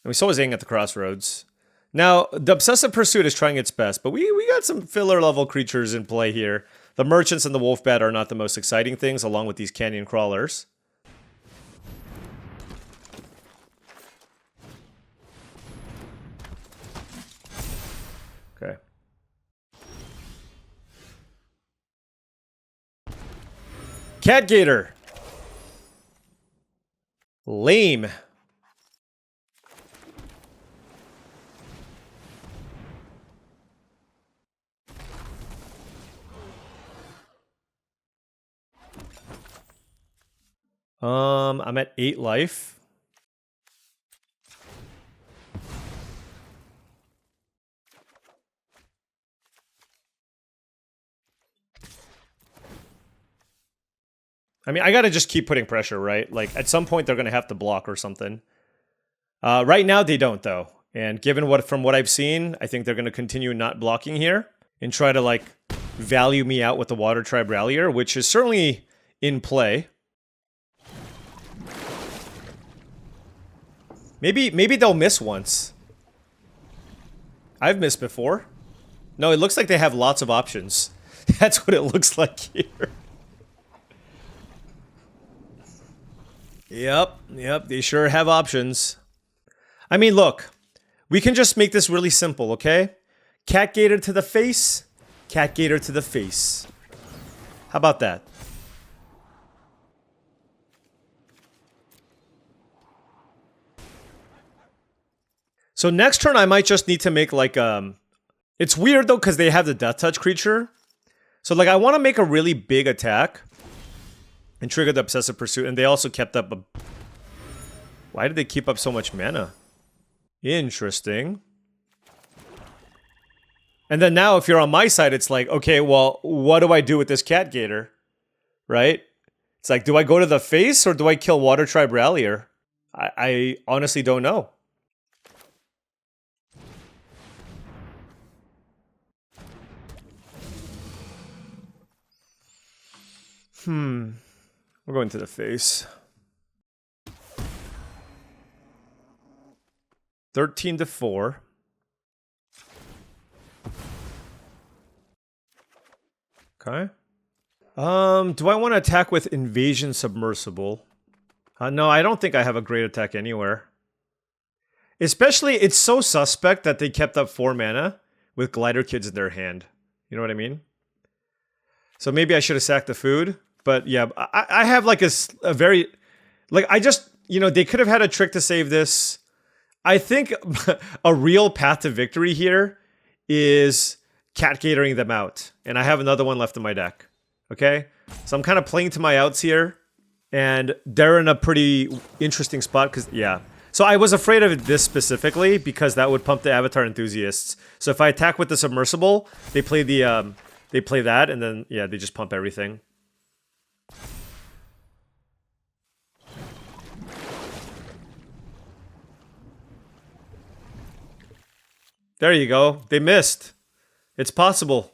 I mean, so is Aang at the Crossroads. Now, the Obsessive Pursuit is trying its best, but we got some filler-level creatures in play here. The Merchants and the Wolfbat are not the most exciting things, along with these Canyon Crawlers. Okay. Cat-Gator! Lame. I'm at 8 life. I mean, I gotta just keep putting pressure, right? Like, at some point, they're gonna have to block or something. Right now, they don't, though. And given from what I've seen, I think they're gonna continue not blocking here and try to, like, value me out with the Water Tribe Rallier, which is certainly in play. Maybe they'll miss once. I've missed before. No, it looks like they have lots of options. That's what it looks like here. Yep, they sure have options. I mean, look, we can just make this really simple, okay? Cat-Gator to the face, Cat-Gator to the face. How about that? So next turn, I might just need to make, like, It's weird, though, because they have the Death Touch creature. So, like, I want to make a really big attack and trigger the Obsessive Pursuit, and they also kept up a... Why did they keep up so much mana? Interesting. And then now, if you're on my side, it's like, okay, well, what do I do with this Cat-Gator? Right? It's like, do I go to the face, or do I kill Water Tribe Rallier? I honestly don't know. We're going to the face. 13 to 4. Okay. Do I want to attack with Invasion Submersible? No, I don't think I have a great attack anywhere. Especially, it's so suspect that they kept up 4 mana with Glider Kids in their hand. You know what I mean? So maybe I should have sacked the food. But yeah, I have like a very... Like, I just... You know, they could have had a trick to save this. I think a real path to victory here is Cat-Gatoring them out. And I have another one left in my deck. Okay? So I'm kind of playing to my outs here. And they're in a pretty interesting spot because, yeah. So I was afraid of this specifically because that would pump the Avatar enthusiasts. So if I attack with the Submersible, they play the they play that, and then yeah, they just pump everything. There you go. They missed. It's possible.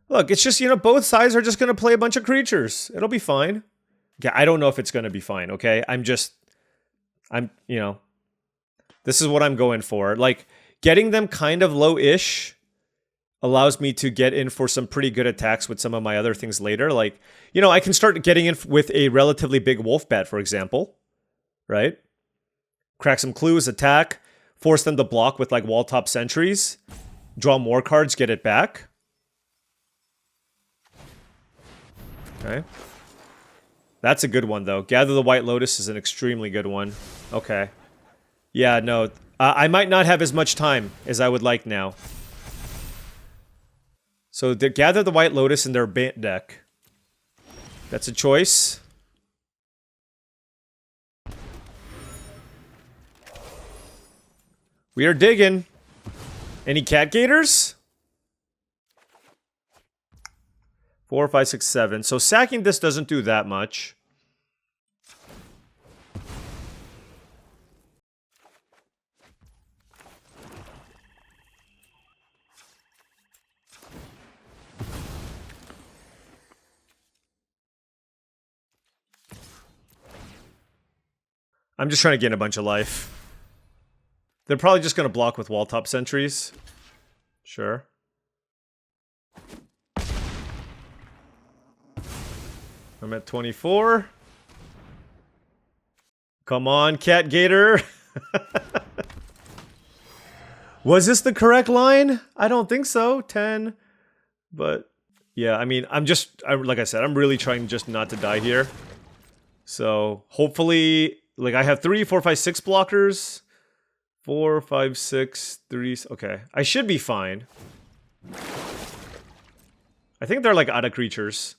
Look, it's just, you know, both sides are just going to play a bunch of creatures. It'll be fine. Yeah, I don't know if it's going to be fine, okay? You know, this is what I'm going for. Like, getting them kind of low-ish allows me to get in for some pretty good attacks with some of my other things later. Like, you know, I can start getting in with a relatively big wolf bat, for example. Right? Crack some clues, attack, force them to block with, like, wall-top sentries. Draw more cards, get it back. Okay. That's a good one, though. Gather the White Lotus is an extremely good one. Okay. Yeah, no. I might not have as much time as I would like now. So, they gather the White Lotus in their Bant deck. That's a choice. We are digging. Any Cat-Gators? 4, 5, 6, 7. So sacking this doesn't do that much. I'm just trying to gain a bunch of life. They're probably just going to block with wall top sentries. Sure. I'm at 24. Come on, Cat-Gator. Was this the correct line? I don't think so. 10. But, yeah, I mean, like I said, I'm really trying just not to die here. So, hopefully, like, I have 3, 4, 5, 6 blockers. 4, 5, 6, 3. Okay, I should be fine. I think they're, like, out of creatures.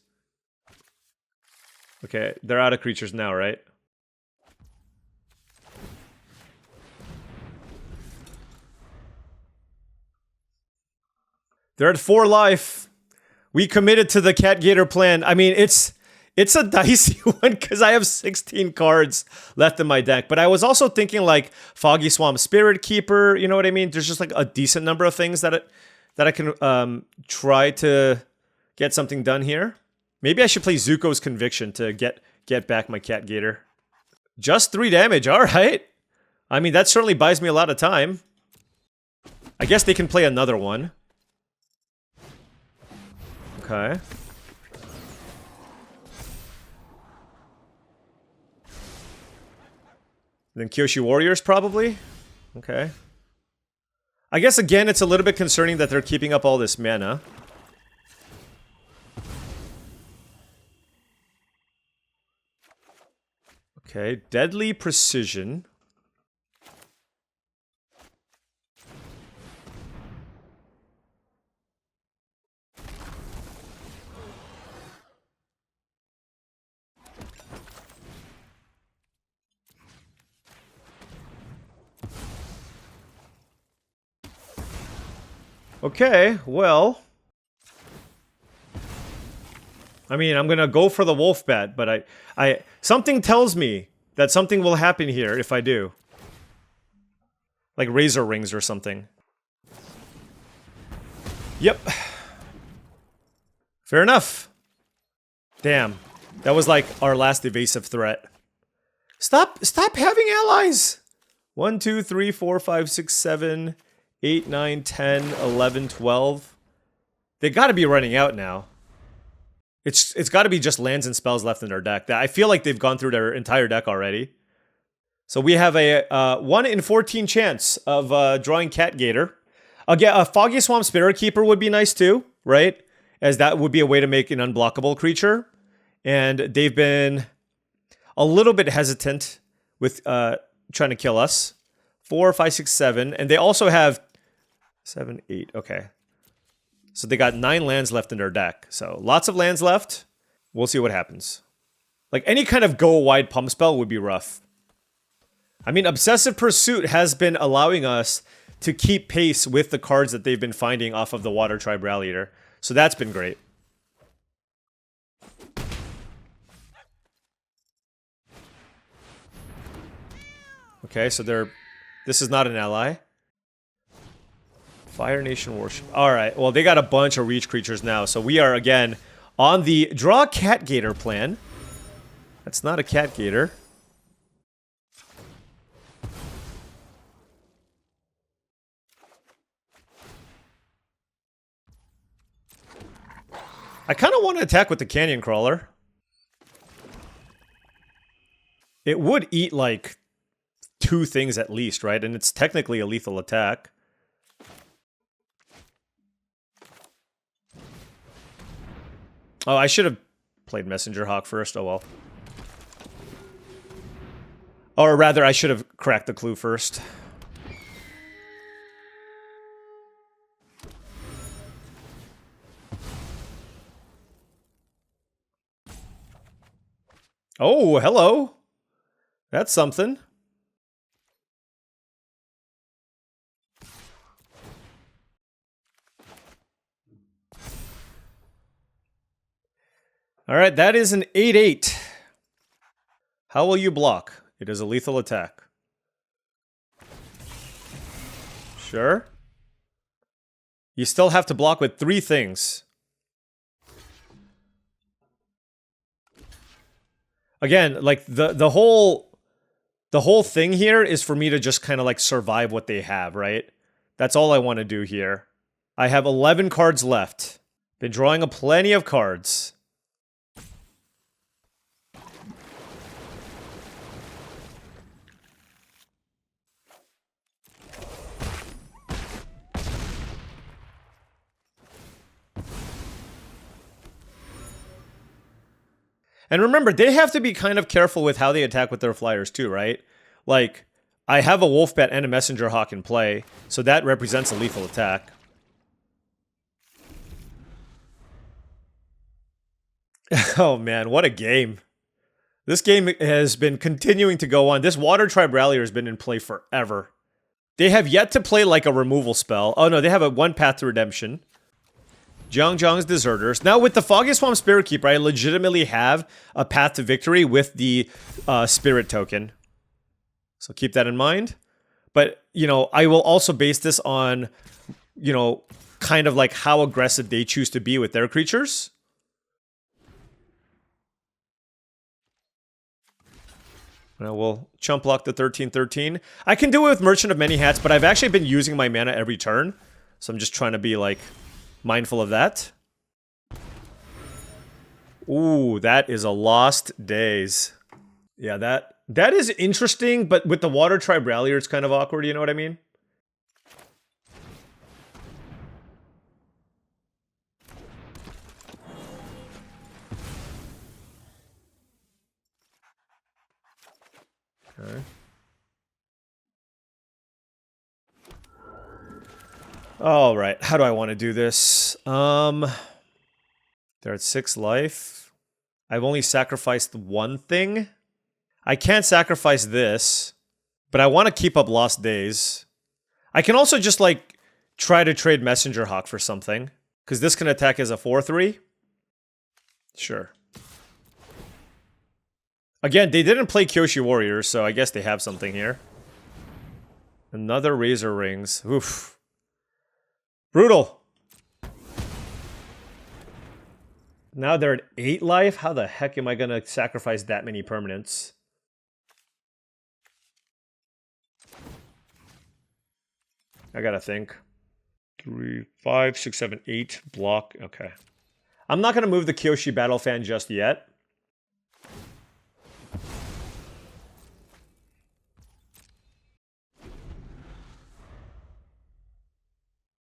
Okay, they're out of creatures now, right? They're at 4 life. We committed to the Cat-Gator plan. I mean, it's a dicey one because I have 16 cards left in my deck. But I was also thinking like Foggy Swamp Spirit Keeper. You know what I mean? There's just like a decent number of things that I can try to get something done here. Maybe I should play Zuko's Conviction to get back my Cat-Gator. Just 3 damage, alright. I mean, that certainly buys me a lot of time. I guess they can play another one. Okay. Then Kyoshi Warriors, probably? Okay. I guess, again, it's a little bit concerning that they're keeping up all this mana. Okay, Deadly Precision. Okay, well... I mean, I'm gonna go for the wolf bat, but something tells me that something will happen here if I do. Like Razor Rings or something. Yep. Fair enough. Damn. That was like our last evasive threat. Stop having allies! 1, 2, 3, 4, 5, 6, 7, 8, 9, 10, 11, 12. They gotta be running out now. It's gotta be just lands and spells left in their deck. I feel like they've gone through their entire deck already. So we have a 1 in 14 chance of drawing Cat-Gator. Again, a Foggy Swamp Spirit Keeper would be nice too, right? As that would be a way to make an unblockable creature. And they've been a little bit hesitant with trying to kill us. 4, 5, 6, 7. And they also have 7, 8. Okay. So they got 9 lands left in their deck. So lots of lands left. We'll see what happens. Like any kind of go wide pump spell would be rough. I mean, Obsessive Pursuit has been allowing us to keep pace with the cards that they've been finding off of the Water Tribe Ralliator. So that's been great. Okay, so this is not an ally. Fire Nation Worship. Alright, well, they got a bunch of reach creatures now. So we are, again, on the draw Cat-Gator plan. That's not a Cat-Gator. I kind of want to attack with the Canyon Crawler. It would eat, like, 2 things at least, right? And it's technically a lethal attack. Oh, I should have played Messenger Hawk first. Oh, well. Or rather, I should have cracked the clue first. Oh, hello. That's something. Alright, that is an 8-8. How will you block? It is a lethal attack. Sure. You still have to block with 3 things. Again, like the whole thing here is for me to just kind of like survive what they have, right? That's all I want to do here. I have 11 cards left. Been drawing a plenty of cards. And remember, they have to be kind of careful with how they attack with their flyers too, right? Like, I have a Wolf Bat and a Messenger Hawk in play, so that represents a lethal attack. Oh man, what a game. This game has been continuing to go on. This Water Tribe Rallier has been in play forever. They have yet to play like a removal spell. Oh no, they have a 1 path to redemption. Zhang's Deserters. Now, with the Foggy Swamp Spirit Keeper, I legitimately have a path to victory with the Spirit token. So keep that in mind. But, you know, I will also base this on, you know, kind of like how aggressive they choose to be with their creatures. Now we'll chump block the 13/13. I can do it with Merchant of Many Hats, but I've actually been using my mana every turn. So I'm just trying to be, like, mindful of that. Ooh, that is a Lost Days. Yeah, that is interesting, but with the Water Tribe Rallier, it's kind of awkward, you know what I mean? Okay. All right, how do I want to do this? They're at 6 life. I've only sacrificed 1 thing. I can't sacrifice this, but I want to keep up Lost Days. I can also just, like, try to trade Messenger Hawk for something, because this can attack as a 4/3. Sure. Again, they didn't play Kyoshi Warriors, so I guess they have something here. Another Razor Rings. Oof. Brutal. Now they're at 8 life? How the heck am I gonna sacrifice that many permanents? I gotta think. 3, 5, 6, 7, 8. Block. Okay. I'm not gonna move the Kyoshi Battle Fan just yet.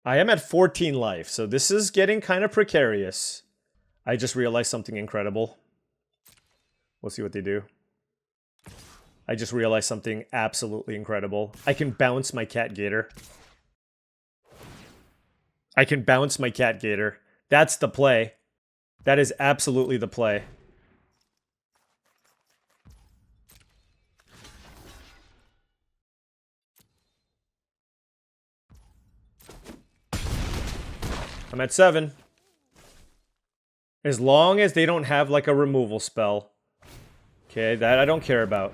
I am at 14 life, so this is getting kind of precarious. I just realized something incredible. We'll see what they do. I just realized something absolutely incredible. I can bounce my Cat-Gator. I can bounce my Cat-Gator. That's the play. That is absolutely the play. I'm at 7. As long as they don't have, like, a removal spell. Okay, that I don't care about.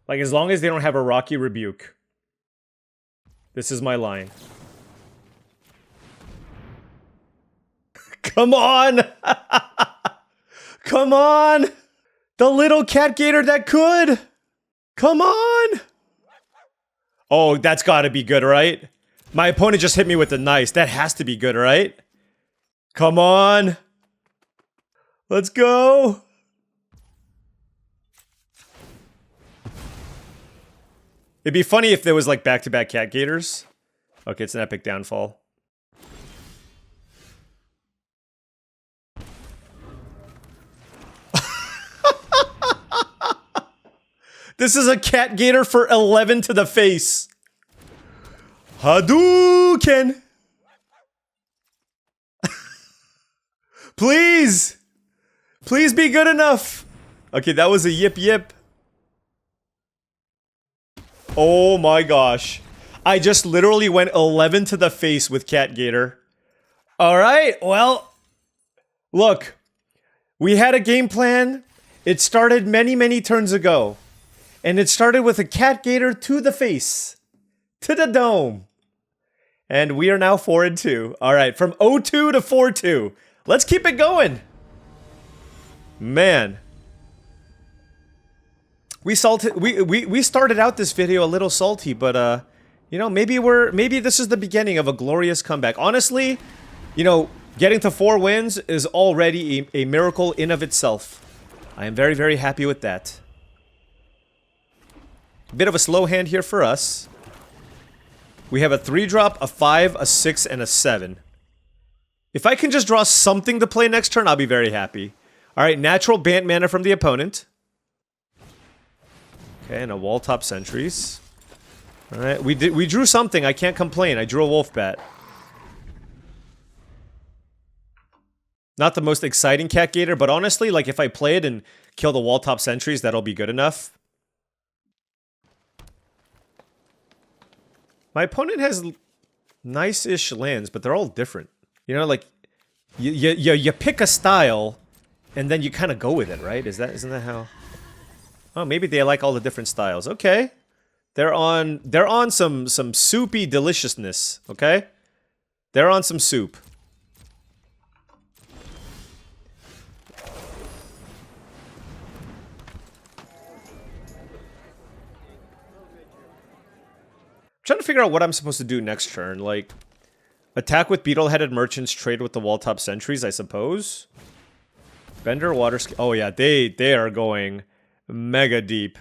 Like, as long as they don't have a Rocky Rebuke. This is my line. Come on! Come on! The little Cat-Gator that could! Come on! Oh, that's gotta be good, right? My opponent just hit me with the nice. That has to be good, right? Come on! Let's go! It'd be funny if there was, like, back-to-back Cat-Gators. Okay, it's an epic downfall. This is a Cat-Gator for 11 to the face. Hadouken! Please! Please be good enough! Okay, that was a yip. Oh my gosh. I just literally went 11 to the face with Cat-Gator. Alright, well... Look. We had a game plan. It started many turns ago. And it started with a Cat-Gator to the face. To the dome. And we are now 4-2. Alright, from 0-2 to 4-2. Let's keep it going. Man. We started out this video a little salty, but you know, maybe this is the beginning of a glorious comeback. Honestly, you know, getting to 4 wins is already a miracle in of itself. I am very happy with that. Bit of a slow hand here for us. We have a 3-drop, a 5, a 6, and a 7. If I can just draw something to play next turn, I'll be very happy. Alright, natural Bant mana from the opponent. Okay, and a wall top sentries. Alright, we drew something, I can't complain. I drew a wolf bat. Not the most exciting Cat-Gator, but honestly, like, if I play it and kill the wall top sentries, that'll be good enough. My opponent has nice-ish lands, but they're all different. You know, like, you pick a style, and then you kind of go with it, right? Isn't that how... Oh, maybe they like all the different styles. Okay. They're on some soupy deliciousness, okay? They're on some soup. Trying to figure out what I'm supposed to do next turn. Like, attack with beetle-headed merchants, trade with the wall-top sentries, I suppose. Bender, water... Oh, yeah, they are going mega deep.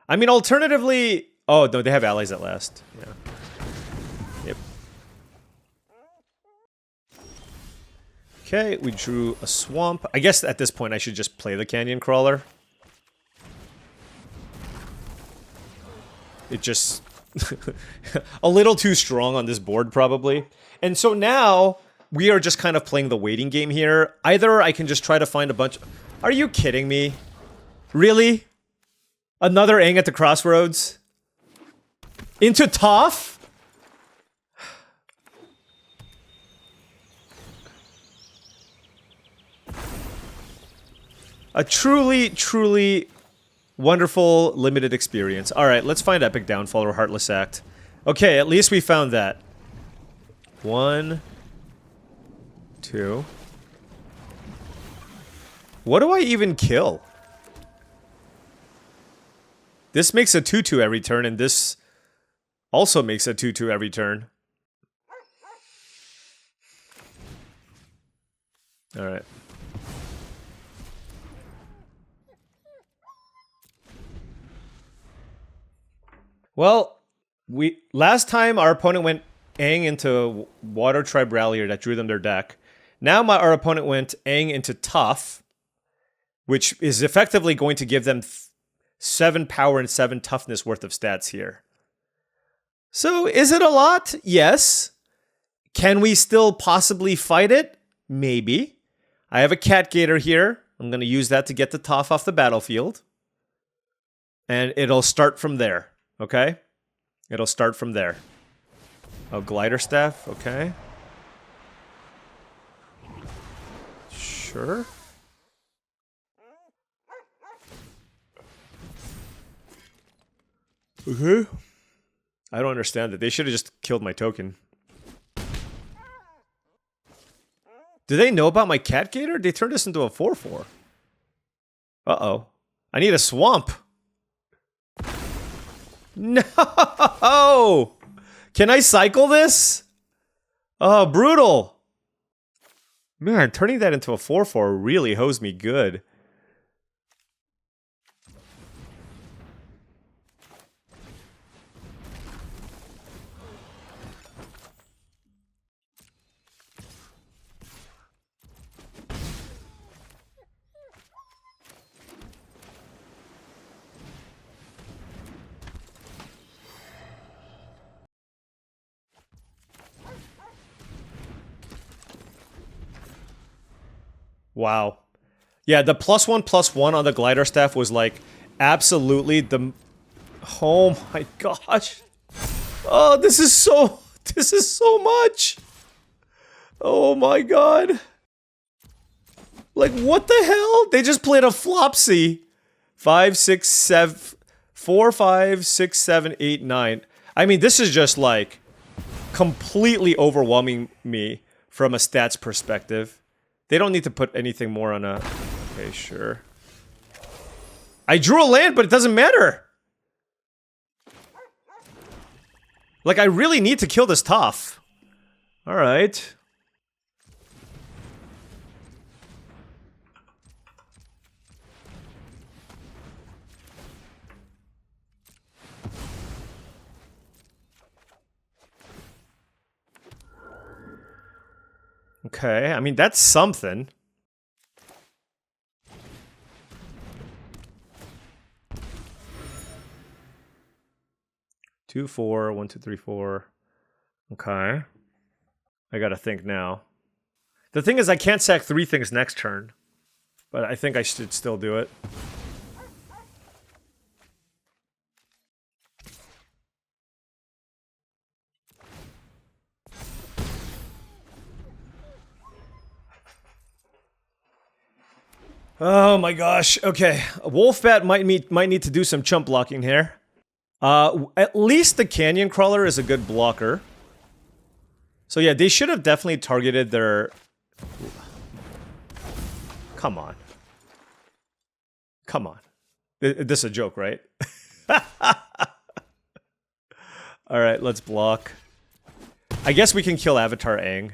I mean, alternatively... Oh, no, they have allies at last. Yeah. Yep. Okay, we drew a swamp. I guess at this point I should just play the Canyon Crawler. It just... a little too strong on this board, probably. And so now, we are just kind of playing the waiting game here. Either I can just try to find a bunch... Are you kidding me? Really? Another Aang at the Crossroads? Into Toph? A truly wonderful, limited experience. Alright, let's find Epic Downfall or Heartless Act. Okay, at least we found that. 1, 2. What do I even kill? This makes a 2/2 every turn, and this also makes a 2/2 every turn. Alright. Well, last time our opponent went Aang into Water Tribe Rallier that drew them their deck. Now our opponent went Aang into Tough, which is effectively going to give them 7 power and 7 toughness worth of stats here. So, is it a lot? Yes. Can we still possibly fight it? Maybe. I have a Cat-Gator here. I'm going to use that to get the Toph off the battlefield. And it'll start from there. Okay? It'll start from there. Oh, Glider Staff. Okay. Sure. Okay. I don't understand it. They should have just killed my token. Do they know about my Cat-Gator? They turned this into a 4/4. Uh-oh. I need a swamp. No! Can I cycle this? Oh, brutal. Man, turning that into a 4/4 really hosed me good. Wow. Yeah, the +1/+1 on the Glider Staff was like absolutely the... Oh my gosh. Oh, this is so much. Oh my god. Like, what the hell? They just played a Flopsy. 5, 6, 7... 4, 5, 6, 7, 8, 9. I mean, this is just like completely overwhelming me from a stats perspective. They don't need to put anything more on a... Okay, sure. I drew a land, but it doesn't matter! Like, I really need to kill this Toph. Alright. Okay, I mean, that's something. Two, 4, 1, 2, 3, 4. Okay. I gotta think now. The thing is, I can't sack 3 things next turn. But I think I should still do it. Oh my gosh. Okay. Wolfbat might need to do some chump blocking here. At least the Canyon Crawler is a good blocker. So yeah, they should have definitely targeted their... Come on. Come on. This is a joke, right? Alright, let's block. I guess we can kill Avatar Aang.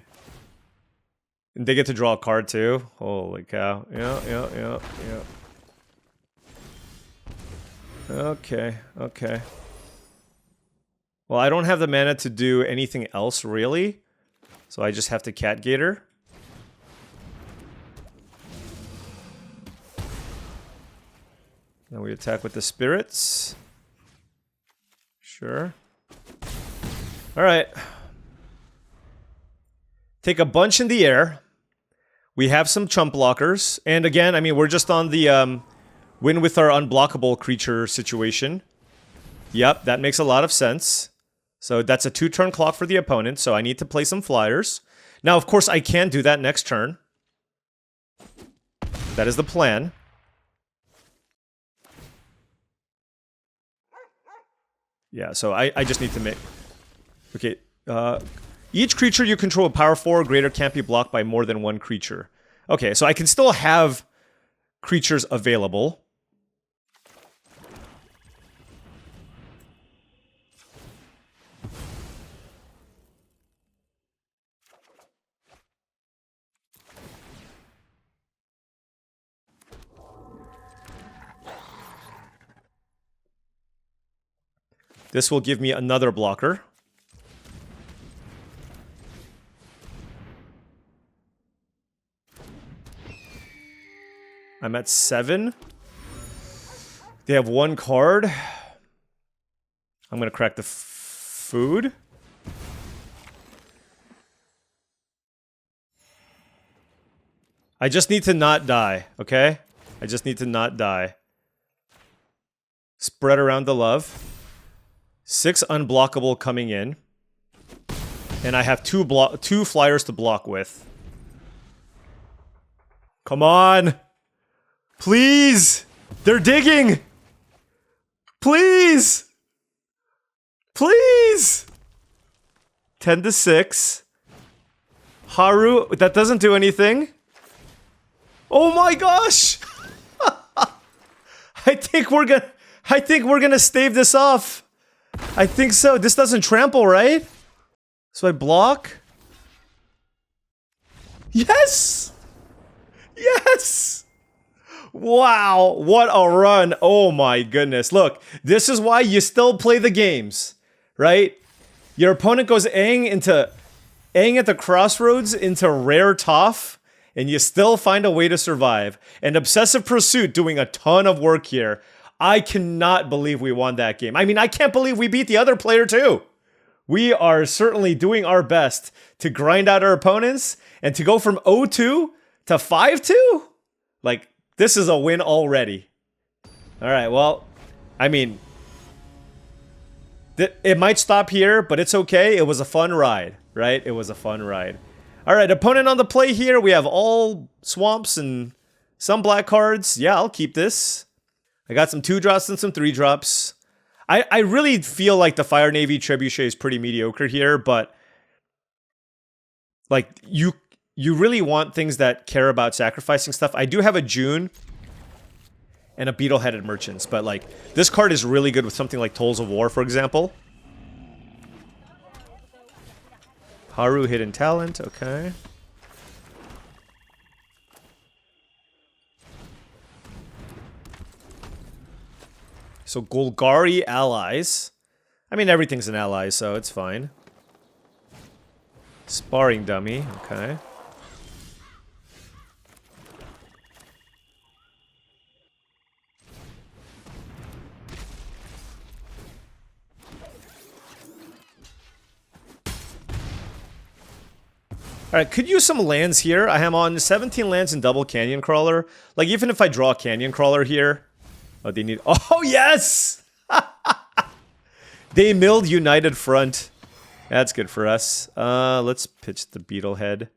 And they get to draw a card too? Holy cow. Yeah. Okay, okay. Well, I don't have the mana to do anything else, really. So I just have to Cat-Gator. Now we attack with the spirits. Sure. Alright. Take a bunch in the air. We have some chump blockers. And again, I mean, we're just on the win with our unblockable creature situation. Yep, that makes a lot of sense. So that's a 2-turn clock for the opponent, so I need to play some flyers. Now, of course, I can do that next turn. That is the plan. Yeah, so I just need to make... Okay, Each creature you control with power 4 or greater can't be blocked by more than one creature. Okay, so I can still have creatures available. This will give me another blocker. I'm at 7. They have 1 card. I'm gonna crack the food. I just need to not die, okay? I just need to not die. Spread around the love. 6 unblockable coming in. And I have 2 flyers to block with. Come on! Please! They're digging! Please! Please! 10 to 6. Haru, that doesn't do anything. Oh my gosh! I think we're gonna stave this off. I think so. This doesn't trample, right? So I block. Yes! Yes! Wow, what a run. Oh my goodness. Look, this is why you still play the games, right? Your opponent goes Aang at the crossroads into rare Toph, and you still find a way to survive. And Obsessive Pursuit doing a ton of work here. I cannot believe we won that game. I mean, I can't believe we beat the other player too. We are certainly doing our best to grind out our opponents and to go from 0-2 to 5-2. Like, this is a win already. All right, well, I mean, it might stop here, but it's okay. It was a fun ride, right? It was a fun ride. All right, opponent on the play here. We have all swamps and some black cards. Yeah, I'll keep this. I got some 2-drops and some 3-drops. I really feel like the Fire Navy Trebuchet is pretty mediocre here, but like you really want things that care about sacrificing stuff. I do have a June and a Beetle-Headed Merchants, but like this card is really good with something like Tolls of War, for example. Haru Hidden Talent, okay. So Golgari allies. I mean, everything's an ally, so it's fine. Sparring dummy, okay. Alright, could use some lands here. I am on 17 lands in double Canyon Crawler. Like, even if I draw Canyon Crawler here... Oh, they need... Oh, yes! They milled United Front. That's good for us. Let's pitch the Beetlehead.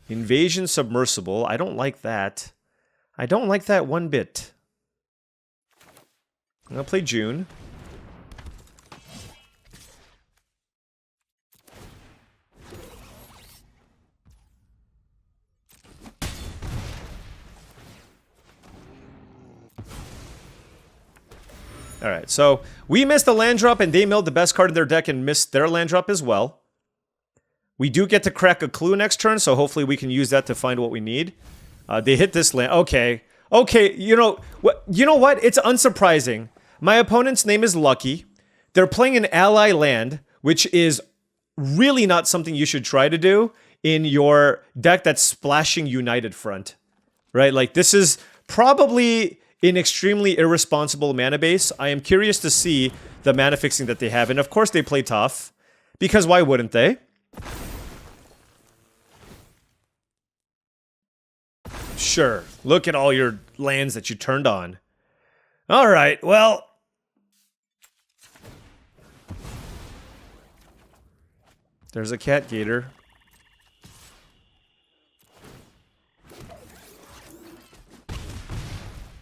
Invasion Submersible. I don't like that. I don't like that one bit. I'm gonna play June. Alright, so we missed a land drop and they milled the best card in their deck and missed their land drop as well. We do get to crack a clue next turn, so hopefully we can use that to find what we need. They hit this land. Okay. Okay, you know what? It's unsurprising. My opponent's name is Lucky. They're playing an ally land, which is really not something you should try to do in your deck that's splashing United Front. Right? Like, this is probably an extremely irresponsible mana base. I am curious to see the mana fixing that they have. And of course they play tough. Because why wouldn't they? Sure. Look at all your lands that you turned on. Alright, well... There's a Cat-Gator.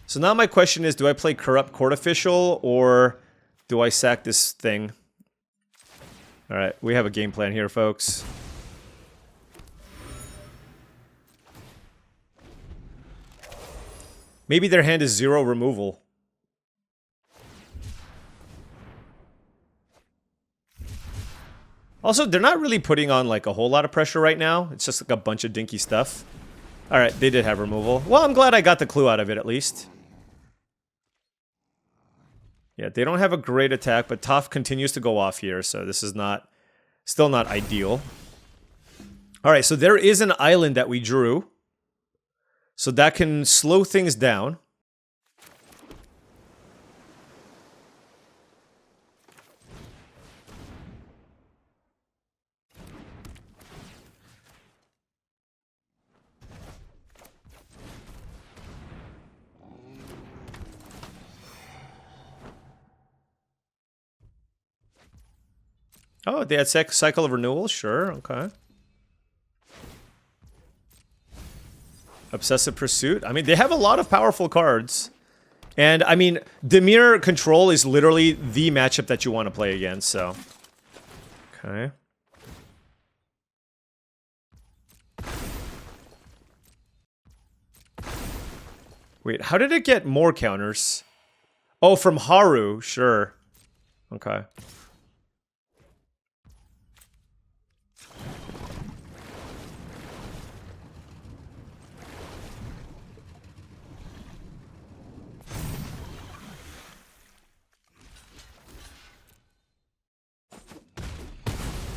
So now my question is, do I play Corrupt Court Official, or do I sack this thing? Alright, we have a game plan here, folks. Maybe their hand is 0 removal. Also, they're not really putting on like a whole lot of pressure right now. It's just like a bunch of dinky stuff. Alright, they did have removal. Well, I'm glad I got the clue out of it at least. Yeah, they don't have a great attack, but Toph continues to go off here, so this is not... still not ideal. Alright, so there is an island that we drew. So that can slow things down. Oh, they had Cycle of Renewal? Sure, okay. Obsessive Pursuit? I mean, they have a lot of powerful cards. And, I mean, Dimir Control is literally the matchup that you want to play against, so... Okay. Wait, how did it get more counters? Oh, from Haru, sure. Okay.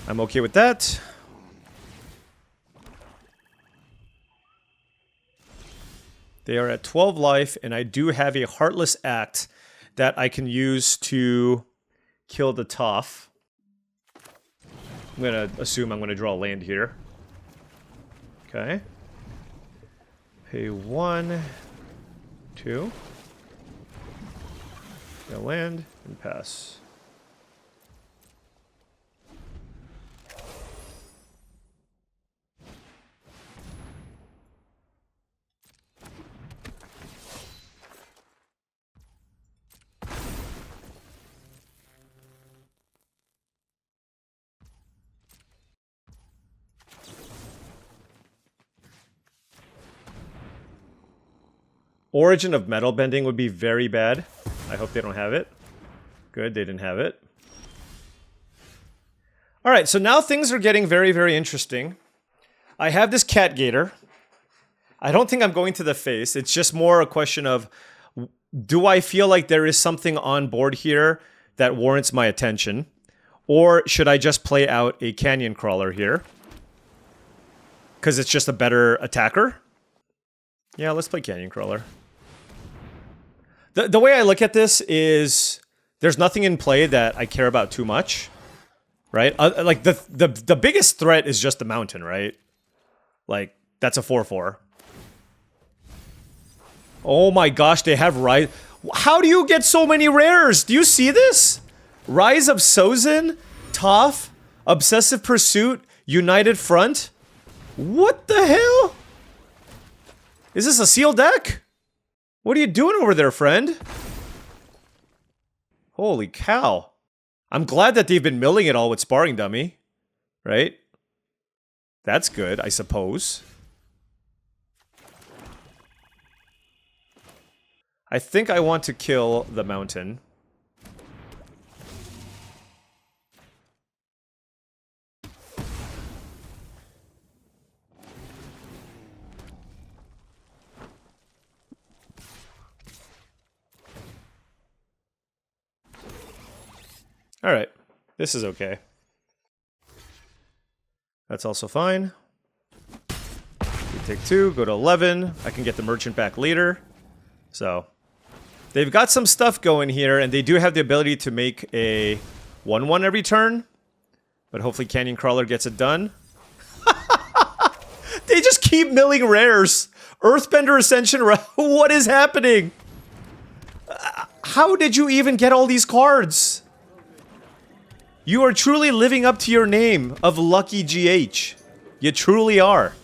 I'm okay with that. They are at 12 life, and I do have a Heartless Act that I can use to kill the Toph. I'm gonna assume I'm gonna draw a land here. Okay. Pay 1, 2. Gonna land and pass. Origin of Metal Bending would be very bad. I hope they don't have it. Good, they didn't have it. Alright, so now things are getting very, very interesting. I have this Cat-Gator. I don't think I'm going to the face. It's just more a question of, do I feel like there is something on board here that warrants my attention? Or should I just play out a Canyon Crawler here? Because it's just a better attacker? Yeah, let's play Canyon Crawler. The way I look at this is there's nothing in play that I care about too much, right? Like the biggest threat is just the mountain, right? Like that's a 4/4. Oh my gosh, they have Rise. How do you get so many rares? Do you see this? Rise of Sozin, Toph, Obsessive Pursuit, United Front. What the hell? Is this a sealed deck? What are you doing over there, friend? Holy cow. I'm glad that they've been milling it all with Sparring Dummy. Right? That's good, I suppose. I think I want to kill the mountain. Alright, this is okay. That's also fine. We take 2, go to 11. I can get the merchant back later. So, they've got some stuff going here, and they do have the ability to make a 1/1 every turn. But hopefully Canyon Crawler gets it done. They just keep milling rares. Earthbender Ascension, what is happening? How did you even get all these cards? You are truly living up to your name of Lucky GH. You truly are.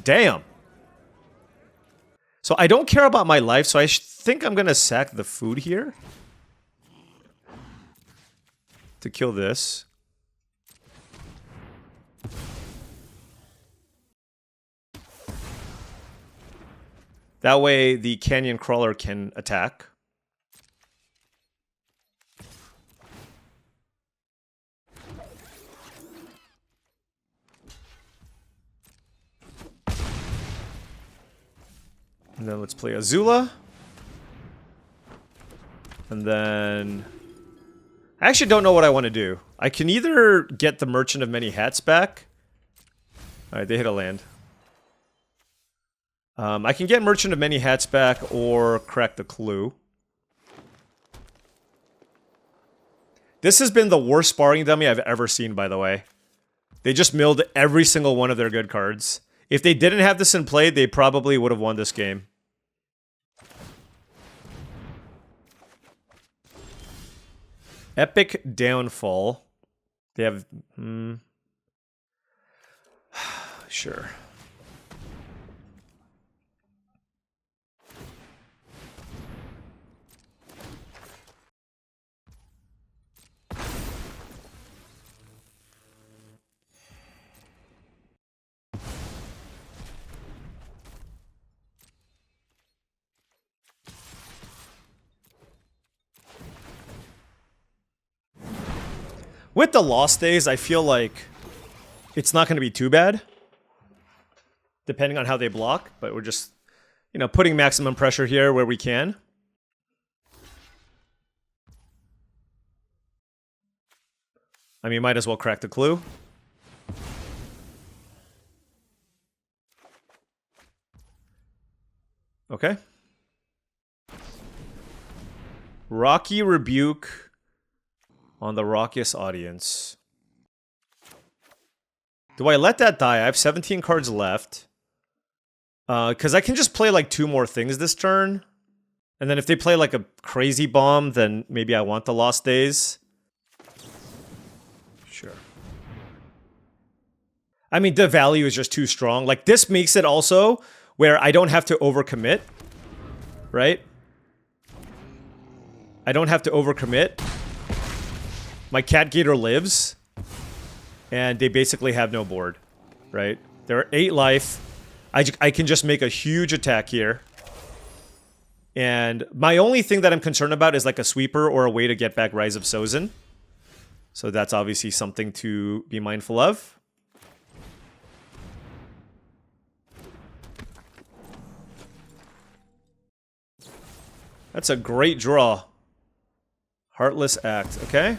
Damn. So I don't care about my life, so I think I'm gonna sack the food here. To kill this. That way the Canyon Crawler can attack. And then let's play Azula. And then... I actually don't know what I want to do. I can either get the Merchant of Many Hats back. Alright, they hit a land. I can get Merchant of Many Hats back or crack the Clue. This has been the worst sparring dummy I've ever seen, by the way. They just milled every single one of their good cards. If they didn't have this in play, they probably would have won this game. Epic Downfall. They have... Sure. With the Lost Days, I feel like it's not going to be too bad. Depending on how they block, but we're just, you know, putting maximum pressure here where we can. I mean, might as well crack the Clue. Okay. Rocky Rebuke on the Rockiest Audience. Do I let that die? I have 17 cards left. Because I can just play like 2 more things this turn. And then if they play like a crazy bomb, then maybe I want the Lost Days. Sure. I mean, the value is just too strong. Like, this makes it also where I don't have to overcommit. Right? I don't have to overcommit. My Cat-Gator lives. And they basically have no board. Right? They're 8 life. I can just make a huge attack here. And my only thing that I'm concerned about is like a sweeper or a way to get back Rise of Sozin. So that's obviously something to be mindful of. That's a great draw. Heartless Act, okay?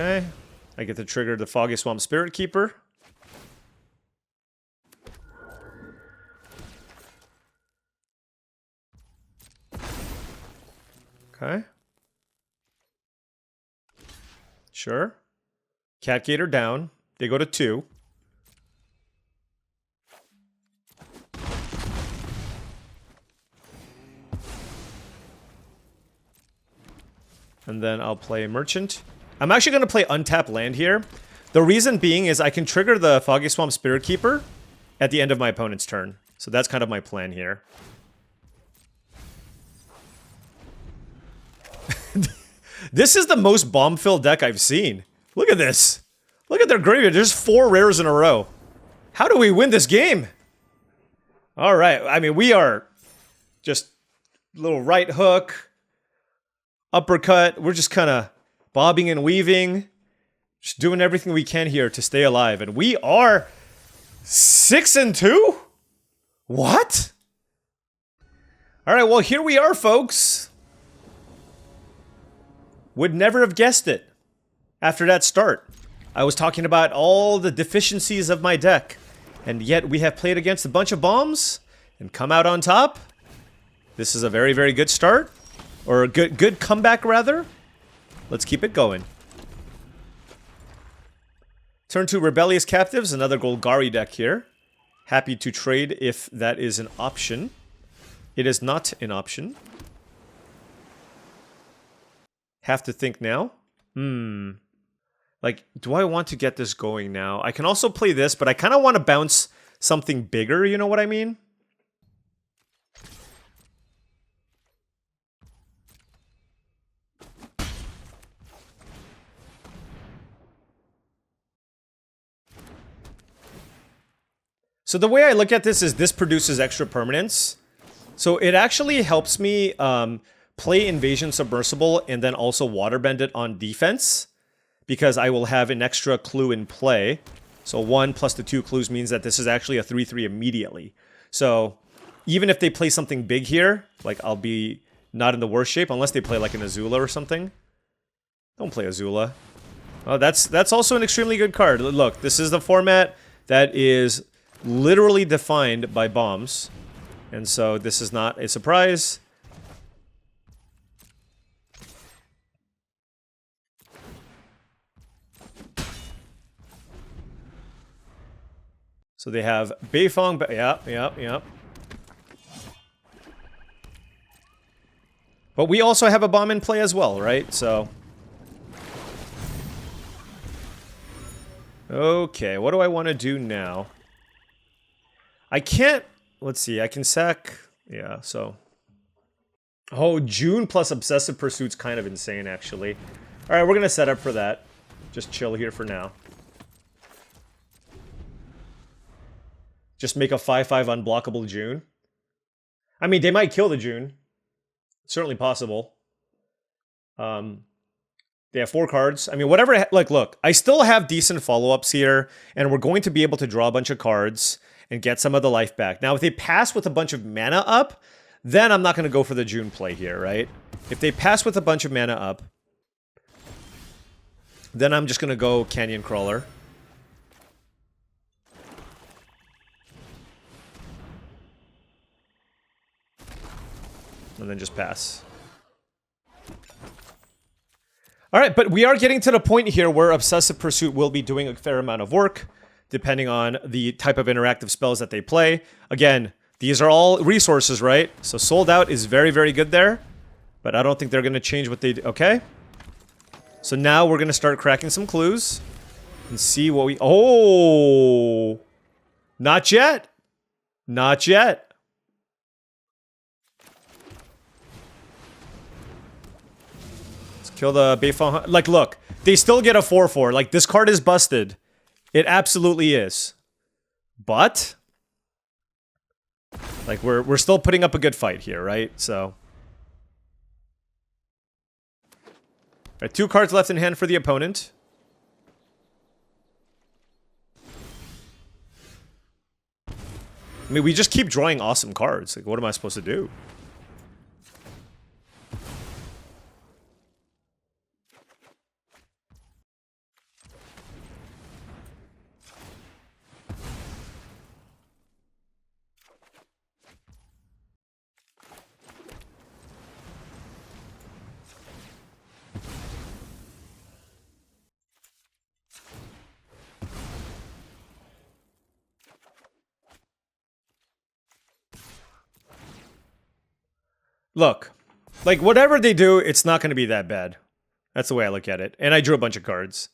Okay, I get to trigger the Foggy Swamp Spirit Keeper. Okay. Sure. Cat-Gator down. They go to 2. And then I'll play Merchant. I'm actually going to play Untap Land here. The reason being is I can trigger the Foggy Swamp Spirit Keeper at the end of my opponent's turn. So that's kind of my plan here. This is the most bomb-filled deck I've seen. Look at this. Look at their graveyard. There's 4 rares in a row. How do we win this game? All right. I mean, we are just little right hook, uppercut. We're just kind of bobbing and weaving, just doing everything we can here to stay alive. And we are 6-2? What? All right, well, here we are, folks. Would never have guessed it after that start. I was talking about all the deficiencies of my deck, and yet we have played against a bunch of bombs and come out on top. This is a very, very good start, or a good comeback, rather. Let's keep it going. Turn to Rebellious Captives, another Golgari deck here. Happy to trade if that is an option. It is not an option. Have to think now. Like, do I want to get this going now? I can also play this, but I kind of want to bounce something bigger, you know what I mean? So the way I look at this produces extra permanence. So it actually helps me play Invasion Submersible and then also Waterbend it on defense, because I will have an extra clue in play. So 1 plus the 2 clues means that this is actually a 3/3 immediately. So even if they play something big here, like I'll be not in the worst shape, unless they play like an Azula or something. Don't play Azula. Oh, that's also an extremely good card. Look, this is the format that is literally defined by bombs. And so this is not a surprise. So they have Beifong, yep. But we also have a bomb in play as well, right? So... okay, what do I want to do now? I can't... let's see, I can sack... yeah, so... oh, June plus Obsessive Pursuit's kind of insane, actually. Alright, we're gonna set up for that. Just chill here for now. Just make a 5/5 unblockable June. I mean, they might kill the June. Certainly possible. They have 4 cards. I mean, whatever... like, look, I still have decent follow-ups here, and we're going to be able to draw a bunch of cards and get some of the life back. Now, if they pass with a bunch of mana up, then I'm not going to go for the June play here, right? If they pass with a bunch of mana up, then I'm just going to go Canyon Crawler. And then just pass. Alright, but we are getting to the point here where Obsessive Pursuit will be doing a fair amount of work, depending on the type of interactive spells that they play. Again, these are all resources, right? So Sold Out is very, very good there, but I don't think they're going to change what they do. Okay. So now we're going to start cracking some clues and see what we... oh! Not yet! Not yet! Kill the Beifong. Like, look, they still get a 4/4. Like, this card is busted. It absolutely is. But, like, we're still putting up a good fight here, right? So, right, 2 cards left in hand for the opponent. I mean, we just keep drawing awesome cards. Like, what am I supposed to do? Look, like, whatever they do, it's not going to be that bad. That's the way I look at it. And I drew a bunch of cards.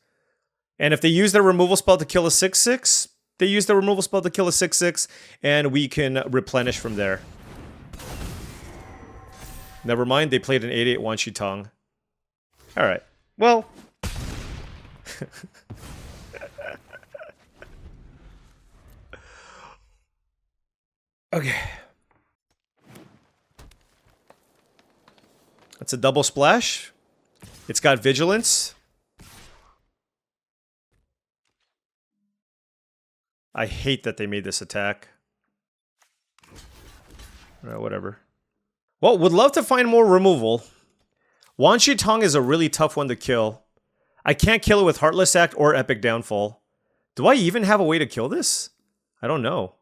And if they use their removal spell to kill a 6/6, they use the removal spell to kill a 6/6, and we can replenish from there. Never mind, they played an 8/8 Wanshi Tong. Alright, well... okay. It's a double splash. It's got vigilance. I hate that they made this attack. Alright, whatever. Well, would love to find more removal. Wanshi Tong is a really tough one to kill. I can't kill it with Heartless Act or Epic Downfall. Do I even have a way to kill this? I don't know.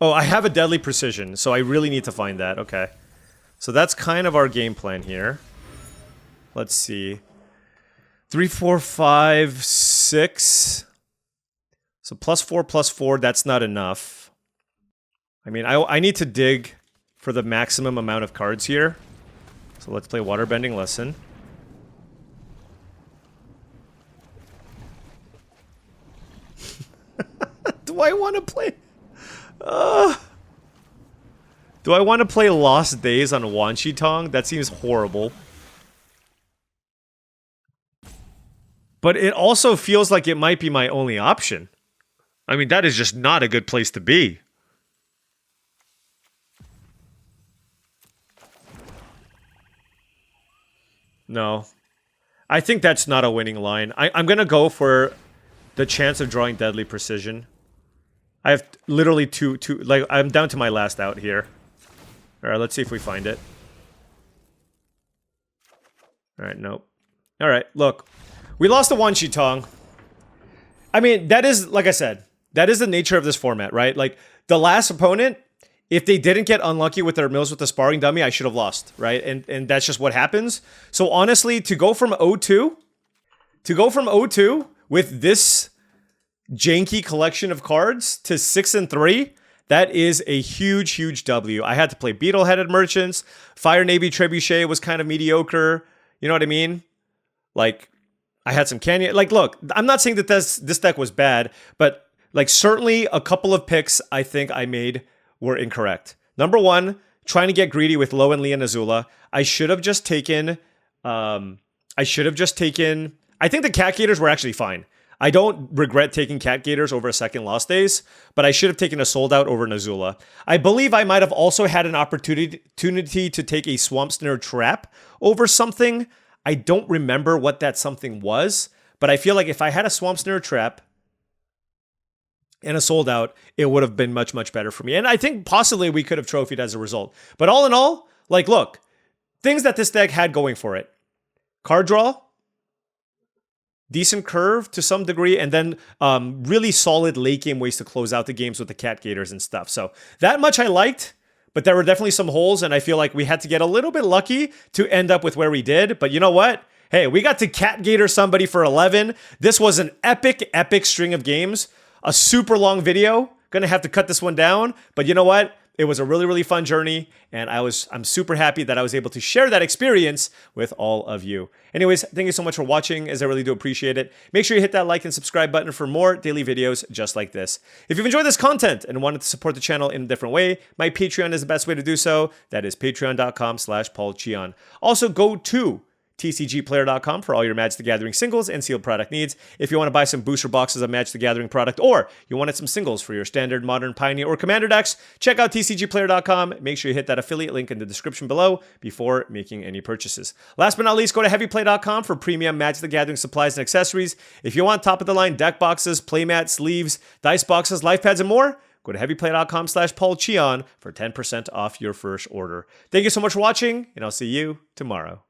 Oh, I have a Deadly Precision, so I really need to find that. Okay. So that's kind of our game plan here. Let's see. 3, 4, 5, 6. So +4/+4, that's not enough. I mean, I need to dig for the maximum amount of cards here. So let's play Waterbending Lesson. Do I want to play... do I want to play Lost Days on Wanshi Tong? That seems horrible. but it also feels like it might be my only option. I mean, that is just not a good place to be. No. I think that's not a winning line. I'm going to go for the chance of drawing Deadly Precision. I have literally two, like, I'm down to my last out here. Alright, let's see if we find it. Alright, nope. Alright, look. We lost the Wan Shi Tong. I mean, that is, like I said, that is the nature of this format, right? Like, the last opponent, if they didn't get unlucky with their mills with the sparring dummy, I should have lost, right? And that's just what happens. So honestly, to go from 0-2 with this janky collection of cards to 6-3, that is a huge, huge W. I had to play Beetle-Headed Merchants. Fire Navy Trebuchet was kind of mediocre. You know what I mean? Like, I had some Canyon. Like, look, I'm not saying that this deck was bad, but like certainly a couple of picks I think I made were incorrect. Number one, trying to get greedy with Low and Lee and Azula. I should have just taken. I think the Cat-Gators were actually fine. I don't regret taking Cat-Gators over a second Lost Days, but I should have taken a Sold Out over Azula. I believe I might have also had an opportunity to take a Swamp Snare Trap over something. I don't remember what that something was, but I feel like if I had a Swamp Snare Trap and a Sold Out, it would have been much, much better for me. And I think possibly we could have trophied as a result. But all in all, like, look, things that this deck had going for it. Card draw, decent curve to some degree, and then really solid late game ways to close out the games with the Cat-Gators and stuff. So that much I liked, but there were definitely some holes, and I feel like we had to get a little bit lucky to end up with where we did. But you know what? Hey, we got to Cat-Gator somebody for 11. This was an epic, epic string of games. A super long video. Gonna have to cut this one down, but you know what? It was a really, really fun journey, and I'm super happy that I was able to share that experience with all of you. Anyways, thank you so much for watching, as I really do appreciate it. Make sure you hit that like and subscribe button for more daily videos just like this. If you've enjoyed this content and wanted to support the channel in a different way, my Patreon is the best way to do so. That is patreon.com/paulcheon. Also, go to TCGplayer.com for all your Magic the Gathering singles and sealed product needs. If you want to buy some booster boxes of Magic the Gathering product, or you wanted some singles for your standard, modern, pioneer, or commander decks, check out TCGplayer.com. Make sure you hit that affiliate link in the description below before making any purchases. Last but not least, go to heavyplay.com for premium Magic the Gathering supplies and accessories. If you want top-of-the-line deck boxes, playmats, sleeves, dice boxes, life pads, and more, go to heavyplay.com/paulcheon for 10% off your first order. Thank you so much for watching, and I'll see you tomorrow.